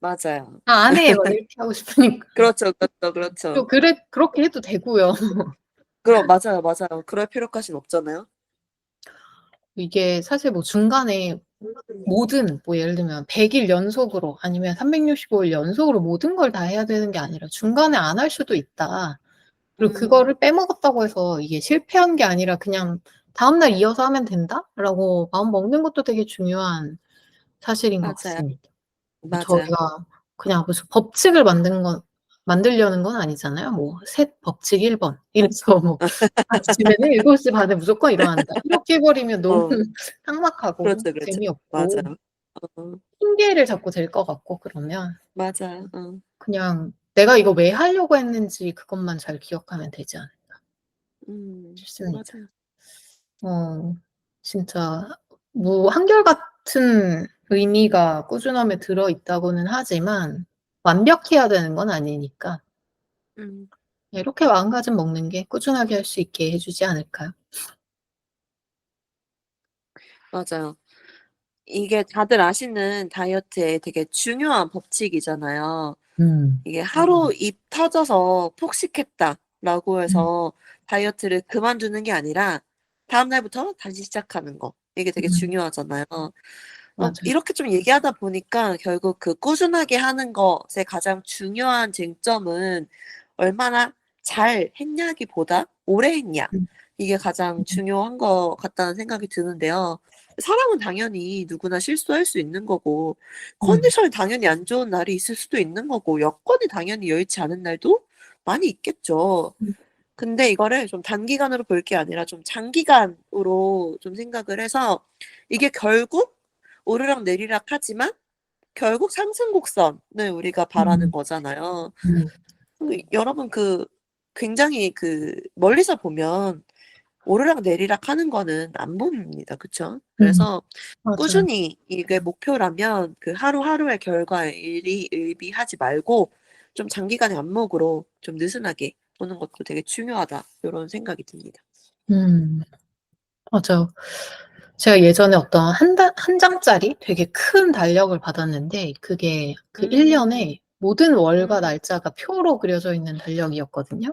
Speaker 1: 맞아요.
Speaker 2: "아 안 해." 막 이렇게 하고 싶으니까.
Speaker 1: 그렇죠, 그렇죠,
Speaker 2: 또
Speaker 1: 그렇죠.
Speaker 2: 그렇게 해도 되고요.
Speaker 1: 맞아요, 맞아요. 그럴 필요까진 없잖아요.
Speaker 2: 이게 사실 뭐 중간에 모든 뭐 예를 들면 100일 연속으로 아니면 365일 연속으로 모든 걸 다 해야 되는 게 아니라 중간에 안 할 수도 있다. 그리고
Speaker 1: 음.
Speaker 2: 그거를 빼먹었다고 해서 이게 실패한 게 아니라 그냥 '다음날 이어서 하면 된다.'라고 마음 먹는 것도 되게 중요한 사실인 것
Speaker 1: 맞아요.
Speaker 2: 같습니다.
Speaker 1: 맞아요.
Speaker 2: 저희가 그냥 무슨 법칙을 만들려는 건 아니잖아요. 뭐 셋 법칙 1번 이래서 뭐 '아침에는 7시 반에 무조건 일어난다.' 이렇게 해 버리면 너무
Speaker 1: 어.
Speaker 2: 삭막하고
Speaker 1: 그렇죠, 그렇죠.
Speaker 2: 재미없고
Speaker 1: 맞아요. 어.
Speaker 2: 핑계를 자꾸 댈 것 같고 그러면
Speaker 1: 맞아요. 어.
Speaker 2: 그냥 내가 이거 왜 하려고 했는지 그것만 잘 기억하면 되지 않을까 싶습니다.
Speaker 1: 맞아요.
Speaker 2: 진짜 뭐 한결같은 의미가 꾸준함에 들어 있다고는 하지만 완벽해야 되는 건 아니니까
Speaker 1: 음.
Speaker 2: 이렇게 마음가짐 먹는 게 꾸준하게 할 수 있게 해 주지 않을까요?
Speaker 1: 맞아요. 이게 다들 아시는 다이어트의 되게 중요한 법칙이잖아요.
Speaker 2: 음.
Speaker 1: 이게 하루 입 터져서 폭식했다라고
Speaker 2: 음.
Speaker 1: 해서 다이어트를 그만두는 게 아니라 다음 날부터 다시 시작하는 거. 이게 되게
Speaker 2: 음.
Speaker 1: 중요하잖아요.
Speaker 2: 맞아요.
Speaker 1: 이렇게 좀 얘기하다 보니까 결국 그 꾸준하게 하는 것의 가장 중요한 쟁점은 얼마나 잘 했냐기보다 오래 했냐.
Speaker 2: 음.
Speaker 1: 이게 가장
Speaker 2: 음.
Speaker 1: 중요한 것 같다는 생각이 드는데요. 사람은 당연히 누구나 실수할 수 있는 거고
Speaker 2: 음.
Speaker 1: 컨디션이 당연히 안 좋은 날이 있을 수도 있는 거고 여건이 당연히 여의치 않은 날도 많이 있겠죠.
Speaker 2: 음.
Speaker 1: 근데 이거를 좀 단기간으로 볼 게 아니라 좀 장기간으로 좀 생각을 해서 이게 결국 오르락내리락 하지만 결국 상승 곡선을 우리가 바라는
Speaker 2: 음.
Speaker 1: 거잖아요.
Speaker 2: 음.
Speaker 1: 여러분 굉장히 멀리서 보면 오르락내리락 하는 거는 안 보입니다. 그쵸?
Speaker 2: 음.
Speaker 1: 그래서
Speaker 2: 맞아요.
Speaker 1: 꾸준히 이게 목표라면 그 하루하루의 결과에 일희일비하지 말고 좀 장기간의 안목으로 좀 느슨하게 보는 것도 되게 중요하다 요런 생각이 듭니다.
Speaker 2: 음. 맞아요. 제가 예전에 어떤 한 장짜리 되게 큰 달력을 받았는데 그게 그 1
Speaker 1: 음.
Speaker 2: 년에 모든 월과
Speaker 1: 음.
Speaker 2: 날짜가 표로 그려져 있는 달력이었거든요.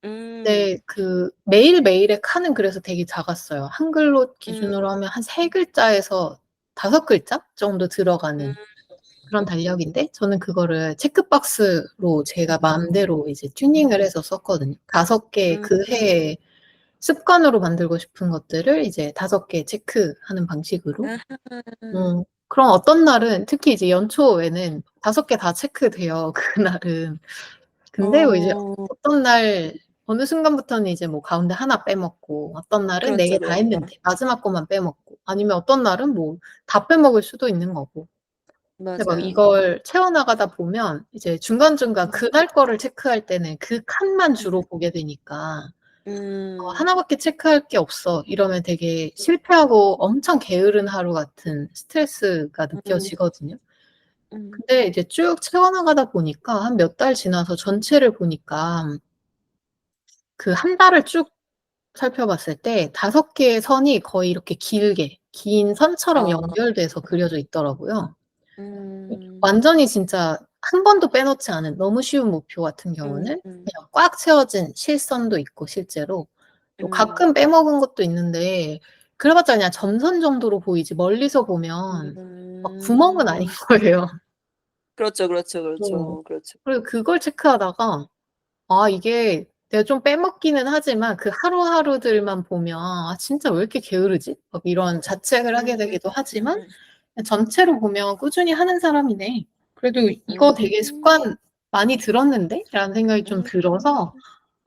Speaker 1: 음.
Speaker 2: 근데 그 매일매일의 칸은 그래서 되게 작았어요. 한글로
Speaker 1: 음.
Speaker 2: 기준으로 하면 한 3 글자에서 5 글자 정도
Speaker 1: 음.
Speaker 2: 들어가는 그런 달력인데 저는 그거를 체크박스로 제가 마음대로 이제 튜닝을 해서 썼거든요. 5개
Speaker 1: 음.
Speaker 2: 그 해에 습관으로 만들고 싶은 것들을 이제 5개 체크하는 방식으로.
Speaker 1: 아하.
Speaker 2: 그럼 어떤 날은 특히 이제 연초에는 5개 다 체크돼요, 그날은. 근데 뭐 이제
Speaker 1: 어.
Speaker 2: 어떤 날 어느 순간부터는 이제 뭐 가운데 하나 빼먹고 어떤 날은 4
Speaker 1: 그렇죠,
Speaker 2: 개 다
Speaker 1: 그렇죠.
Speaker 2: 했는데 마지막 것만 빼먹고 아니면 어떤 날은 뭐 다 빼먹을 수도 있는 거고. 근데 막
Speaker 1: 맞아요.
Speaker 2: 이걸 채워나가다 보면 이제 중간중간 그날 거를 체크할 때는 그 칸만 주로 보게 되니까
Speaker 1: 음.
Speaker 2: '하나 밖에 체크할 게 없어.' 이러면 되게 실패하고 엄청 게으른 하루 같은 스트레스가
Speaker 1: 음.
Speaker 2: 느껴지거든요.
Speaker 1: 음.
Speaker 2: 근데 이제 쭉 채워나가다 보니까 한 몇 달 지나서 전체를 보니까 그 한 달을 쭉 살펴봤을 때 5 개의 선이 거의 이렇게 길게 긴 선처럼
Speaker 1: 아.
Speaker 2: 연결돼서 그려져 있더라고요.
Speaker 1: 음.
Speaker 2: 완전히 진짜 한 번도 빼놓지 않은 너무 쉬운 목표 같은 경우는
Speaker 1: 음.
Speaker 2: 그냥 꽉 채워진 실선도 있고 실제로 또
Speaker 1: 음.
Speaker 2: 가끔 빼먹은 것도 있는데 그래 봤자 그냥 점선 정도로 보이지 멀리서 보면 막 구멍은 아닌
Speaker 1: 음.
Speaker 2: 거예요.
Speaker 1: 그렇죠, 그렇죠,
Speaker 2: 어.
Speaker 1: 그렇죠, 그렇죠.
Speaker 2: 그리고 그걸 체크하다가 아 이게 내가 좀 빼먹기는 하지만 그 하루하루들만 보면 '아 진짜 왜 이렇게 게으르지?' 막 이런 자책을 하게
Speaker 1: 음.
Speaker 2: 되기도 하지만 전체로 보면 '꾸준히 하는 사람이네. 그래도 이거 되게
Speaker 1: 음.
Speaker 2: 습관 많이 들었는데?'라는 생각이 좀
Speaker 1: 음.
Speaker 2: 들어서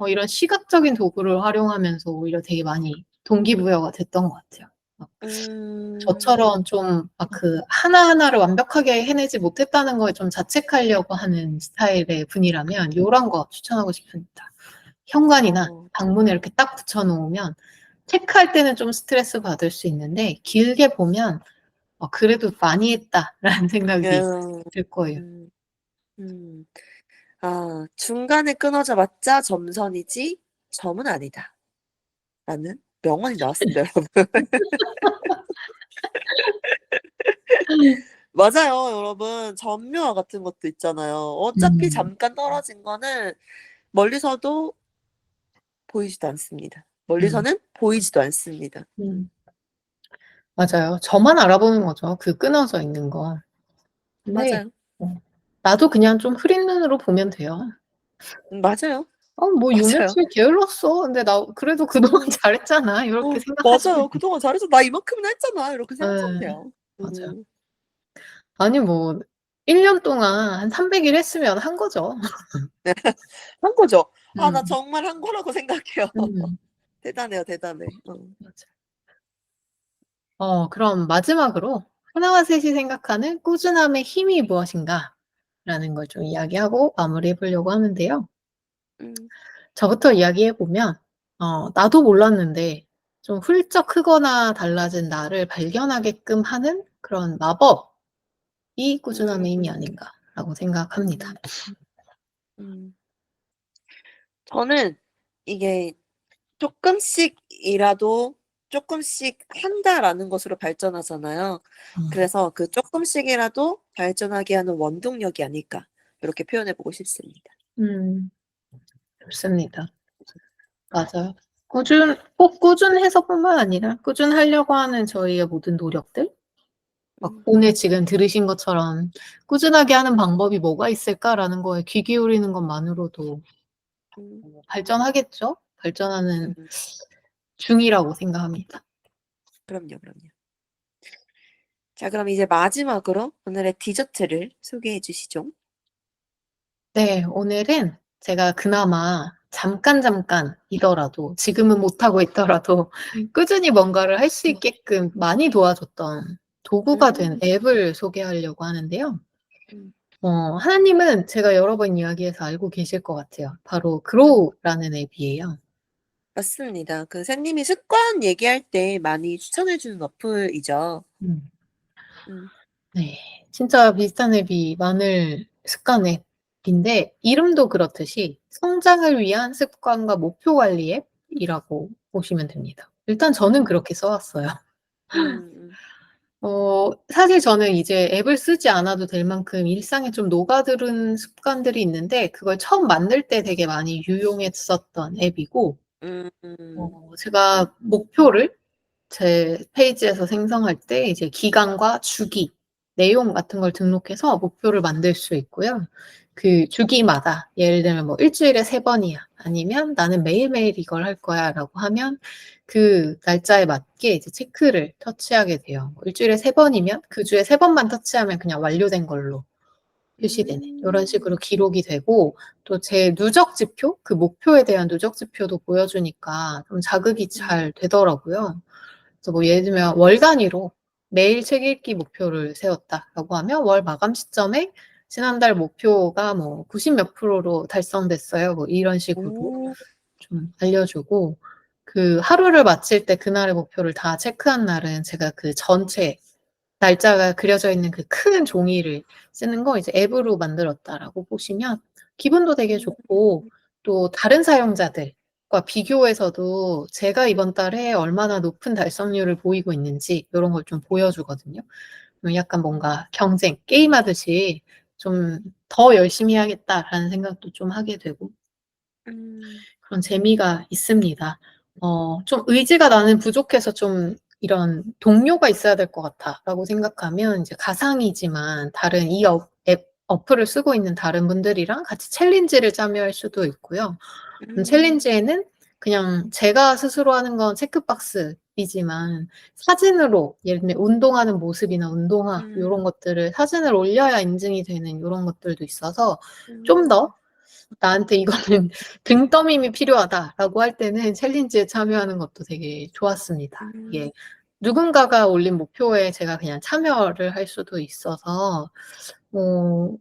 Speaker 2: 이런 시각적인 도구를 활용하면서 오히려 되게 많이 동기부여가 됐던 것 같아요. 막
Speaker 1: 음.
Speaker 2: 저처럼 좀 막 그 하나하나를 완벽하게 해내지 못했다는 거에 좀 자책하려고 하는 스타일의 분이라면 요런 거 추천하고 싶습니다. 현관이나
Speaker 1: 어.
Speaker 2: 방문에 이렇게 딱 붙여 놓으면 체크할 때는 좀 스트레스 받을 수 있는데 길게 보면 '그래도 많이 했다.'라는 생각이
Speaker 1: 음.
Speaker 2: 들 거예요.
Speaker 1: 음. 음. 아 "중간에 끊어져 봤자 점선이지 점은 아니다."라는 명언이 나왔습니다 여러분. 맞아요, 여러분. 전묘화 같은 것도 있잖아요. 어차피
Speaker 2: 음.
Speaker 1: 잠깐 떨어진 거는 멀리서도 보이지도 않습니다.
Speaker 2: 음.
Speaker 1: 멀리서는 보이지도 않습니다.
Speaker 2: 음. 맞아요. 저만 알아보는 거죠, 그 끊어져 있는 거. 근데
Speaker 1: 맞아요.
Speaker 2: 나도 그냥 좀 흐린 눈으로 보면 돼요.
Speaker 1: 맞아요.
Speaker 2: 뭐 요
Speaker 1: 맞아요.
Speaker 2: 며칠 게을렀어. 근데 나 그래도 그동안
Speaker 1: 음.
Speaker 2: 잘했잖아. 요렇게 생각하시면
Speaker 1: 맞아요.
Speaker 2: 돼요.
Speaker 1: '그동안 잘했어. 나 이만큼이나 했잖아.' 이렇게 생각하면
Speaker 2: 예.
Speaker 1: 돼요.
Speaker 2: 맞아요. 아니 뭐 1년 동안 한 300일 했으면 한 거죠.
Speaker 1: 한 거죠. 나
Speaker 2: 음.
Speaker 1: 정말 한 거라고 생각해요.
Speaker 2: 음.
Speaker 1: 대단해요, 대단해.
Speaker 2: 맞아요. 그럼 마지막으로 하나와 셋이 생각하는 꾸준함의 힘이 무엇인가라는 걸 좀 이야기하고 마무리해 보려고 하는데요.
Speaker 1: 음.
Speaker 2: 저부터 이야기해 보면 나도 몰랐는데 좀 훌쩍 크거나 달라진 나를 발견하게끔 하는 그런 마법이 꾸준함의 힘이
Speaker 1: 음.
Speaker 2: 아닌가라고 생각합니다.
Speaker 1: 음. 음. 저는 이게 쪼끔씩이라도 쪼끔씩 한다라는 것으로 발전하잖아요.
Speaker 2: 음.
Speaker 1: 그래서 그 쪼끔씩이라도 발전하게 하는 원동력이 아닐까 요렇게 표현해 보고 싶습니다.
Speaker 2: 음. 좋습니다. 맞아요. 꼭 꾸준해서뿐만 아니라 꾸준하려고 하는 저희의 모든 노력들 막
Speaker 1: 음.
Speaker 2: 오늘 지금 들으신 것처럼 '꾸준하게 하는 방법이 뭐가 있을까?'라는 거에 귀 기울이는 것만으로도
Speaker 1: 음.
Speaker 2: 발전하겠죠? 발전하는
Speaker 1: 음.
Speaker 2: 중이라고 생각합니다.
Speaker 1: 그럼요, 그럼요. 자, 그럼 이제 마지막으로 오늘의 디저트를 소개해 주시죠.
Speaker 2: 네. 오늘은 제가 그나마 잠깐이더라도 지금은 못하고 있더라도 꾸준히 뭔가를 할 수 있게끔 많이 도와줬던 도구가 된
Speaker 1: 음.
Speaker 2: 앱을 소개하려고 하는데요.
Speaker 1: 음.
Speaker 2: 하나님은 제가 여러 번 이야기해서 알고 계실 것 같아요. 바로
Speaker 1: 음.
Speaker 2: 그로우라는 앱이에요.
Speaker 1: 맞습니다. 그 선생님이 습관 얘기할 때 많이 추천해 주는 어플이죠.
Speaker 2: 음.
Speaker 1: 음.
Speaker 2: 네. 진짜 비슷한 앱이 많을 습관 앱인데 이름도 그렇듯이 성장을 위한 습관과 목표 관리 앱이라고 보시면 됩니다. 일단 저는
Speaker 1: 음.
Speaker 2: 그렇게 써 왔어요.
Speaker 1: 음음.
Speaker 2: 사실 저는 이제 앱을 쓰지 않아도 될 만큼 일상에 좀 녹아들은 습관들이 있는데 그걸 처음 만들 때 되게 많이 유용했었던 앱이고 제가 목표를 제 페이지에서 생성할 때 이제 기간과 주기, 내용 같은 걸 등록해서 목표를 만들 수 있고요. 그 주기마다 예를 들면 뭐 '일 주일에 3 번이야.' 아니면 '나는 매일매일 이걸 할 거야.'라고 하면 그 날짜에 맞게 이제 체크를 터치하게 돼요. 일 주일에 3 번이면 그 주에 3 번만 터치하면 그냥 완료된 걸로 표시되는 요런 식으로
Speaker 1: 음.
Speaker 2: 기록이 되고 또 제 누적 지표, 그 목표에 대한 누적 지표도 보여주니까 좀 자극이
Speaker 1: 음.
Speaker 2: 잘 되더라고요. 그래서 뭐 예를 들면 월 단위로 매일 책 읽기 목표를 세웠다라고 하면 월 마감 시점에 지난달 목표가 뭐 90 몇 프로로 달성됐어요. 뭐 이런 식으로
Speaker 1: 오.
Speaker 2: 좀 알려주고 그 하루를 마칠 때 그날의 목표를 다 체크한 날은 제가 그 전체 날짜가 그려져 있는 그 큰 종이를 쓰는 거 이제 앱으로 만들었다라고 보시면 기분도 되게
Speaker 1: 음.
Speaker 2: 좋고 또 다른 사용자들과 비교해서도 제가 이번 달에 얼마나 높은 달성률을 보이고 있는지 요런 걸 좀 보여주거든요. 약간 뭔가 경쟁, 게임하듯이 좀 '더 열심히 해야겠다.'라는 생각도 좀 하게 되고
Speaker 1: 음.
Speaker 2: 그런 재미가 있습니다. 좀 '의지가 나는 부족해서 좀 이런 동료가 있어야 될 것 같아.'라고 생각하면 이제 가상이지만 다른 이 어플을 쓰고 있는 다른 분들이랑 같이 챌린지를 참여할 수도 있고요.
Speaker 1: 음.
Speaker 2: 챌린지에는 그냥 제가 스스로 하는 건 체크박스이지만 사진으로 예를 들면 운동하는 모습이나 운동화 요런
Speaker 1: 음.
Speaker 2: 것들을 사진을 올려야 인증이 되는 요런 것들도 있어서 좀
Speaker 1: 음.
Speaker 2: 더 '나한테 이거는 등 떠밈이 필요하다.'라고 할 때는 챌린지에 참여하는 것도 되게 좋았습니다.
Speaker 1: 음.
Speaker 2: 이게 누군가가 올린 목표에 제가 그냥 참여를 할 수도 있어서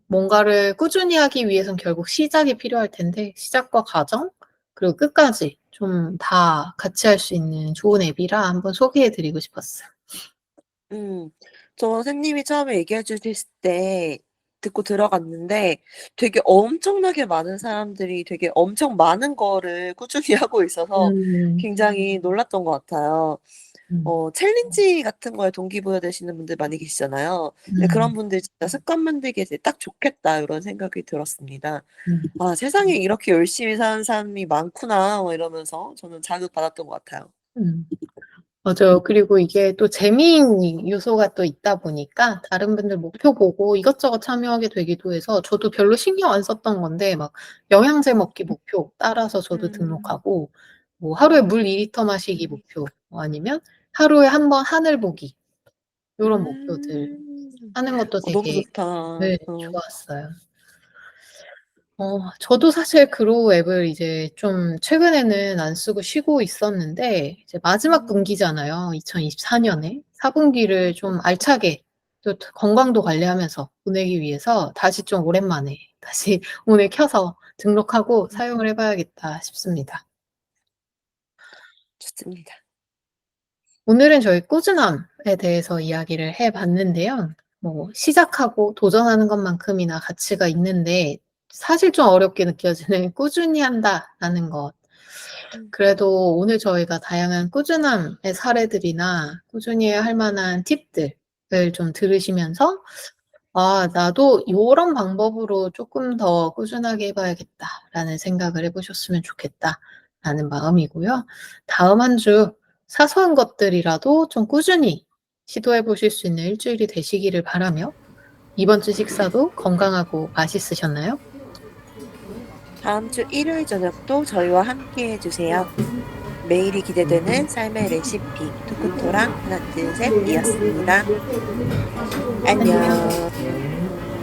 Speaker 2: 뭔가를 꾸준히 하기 위해선 결국 시작이 필요할 텐데 시작과 과정 그리고 끝까지 좀 다 같이 할 수 있는 좋은 앱이라 한번 소개해 드리고 싶었어요.
Speaker 1: 음. 저 선생님이 처음에 얘기해 주셨을 때 듣고 들어갔는데 되게 엄청나게 많은 사람들이 되게 엄청 많은 거를 꾸준히 하고 있어서
Speaker 2: 음.
Speaker 1: 굉장히 놀랐던 것 같아요. 챌린지 같은 거에 동기부여되시는 분들 많이 계시잖아요. 근데 그런
Speaker 2: 음.
Speaker 1: 분들 진짜 '습관 만들기에 되게 딱 좋겠다.' 이런 생각이 들었습니다.
Speaker 2: 음.
Speaker 1: '아 세상에 이렇게 열심히 사는 사람이 많구나.' 뭐 이러면서 저는 자극받았던 것 같아요.
Speaker 2: 음. 맞아요. 그리고 이게 또 재미 요소가 또 있다 보니까 다른 분들 목표 보고 이것저것 참여하게 되기도 해서 저도 별로 신경 안 썼던 건데 막 영양제 먹기 목표 따라서 저도
Speaker 1: 음.
Speaker 2: 등록하고 뭐 하루에 물 2리터 마시기 목표 뭐 아니면 하루에 한 번 하늘 보기 요런 목표들
Speaker 1: 음.
Speaker 2: 하는 것도
Speaker 1: 너무
Speaker 2: 되게
Speaker 1: 좋다.
Speaker 2: 네 좋았어요. 저도 사실 그로우 앱을 이제 좀 최근에는 안 쓰고 쉬고 있었는데 이제 마지막
Speaker 1: 음.
Speaker 2: 분기잖아요, 2024 년에. 4 분기를 좀 알차게 또 건강도 관리하면서 보내기 위해서 다시 좀 오랜만에 다시 오늘 켜서 등록하고 사용을 해 봐야겠다 싶습니다.
Speaker 1: 좋습니다.
Speaker 2: 오늘은 저희 꾸준함에 대해서 이야기를 해 봤는데요. 뭐 시작하고 도전하는 것만큼이나 가치가 있는데 사실 좀 어렵게 느껴지는 '꾸준히 한다.'라는 것.
Speaker 1: 음.
Speaker 2: 그래도 오늘 저희가 다양한 꾸준함의 사례들이나 꾸준히 할 만한 팁들을 좀 들으시면서 '아 나도 요런 방법으로 쪼끔 더 꾸준하게 해 봐야겠다.'라는 생각을 해 보셨으면 좋겠다라는 마음이고요. 다음 한 주 사소한 것들이라도 좀 꾸준히 시도해 보실 수 있는 일주일이 되시기를 바라며 이번 주 식사도 건강하고 맛있으셨나요?
Speaker 1: 다음 주 일요일 저녁도 저희와 함께 해 주세요. 매일이 기대되는 삶의 레시피 토크토랑 하나 둘 셋 이었습니다.
Speaker 2: 안녕.
Speaker 1: 안녕.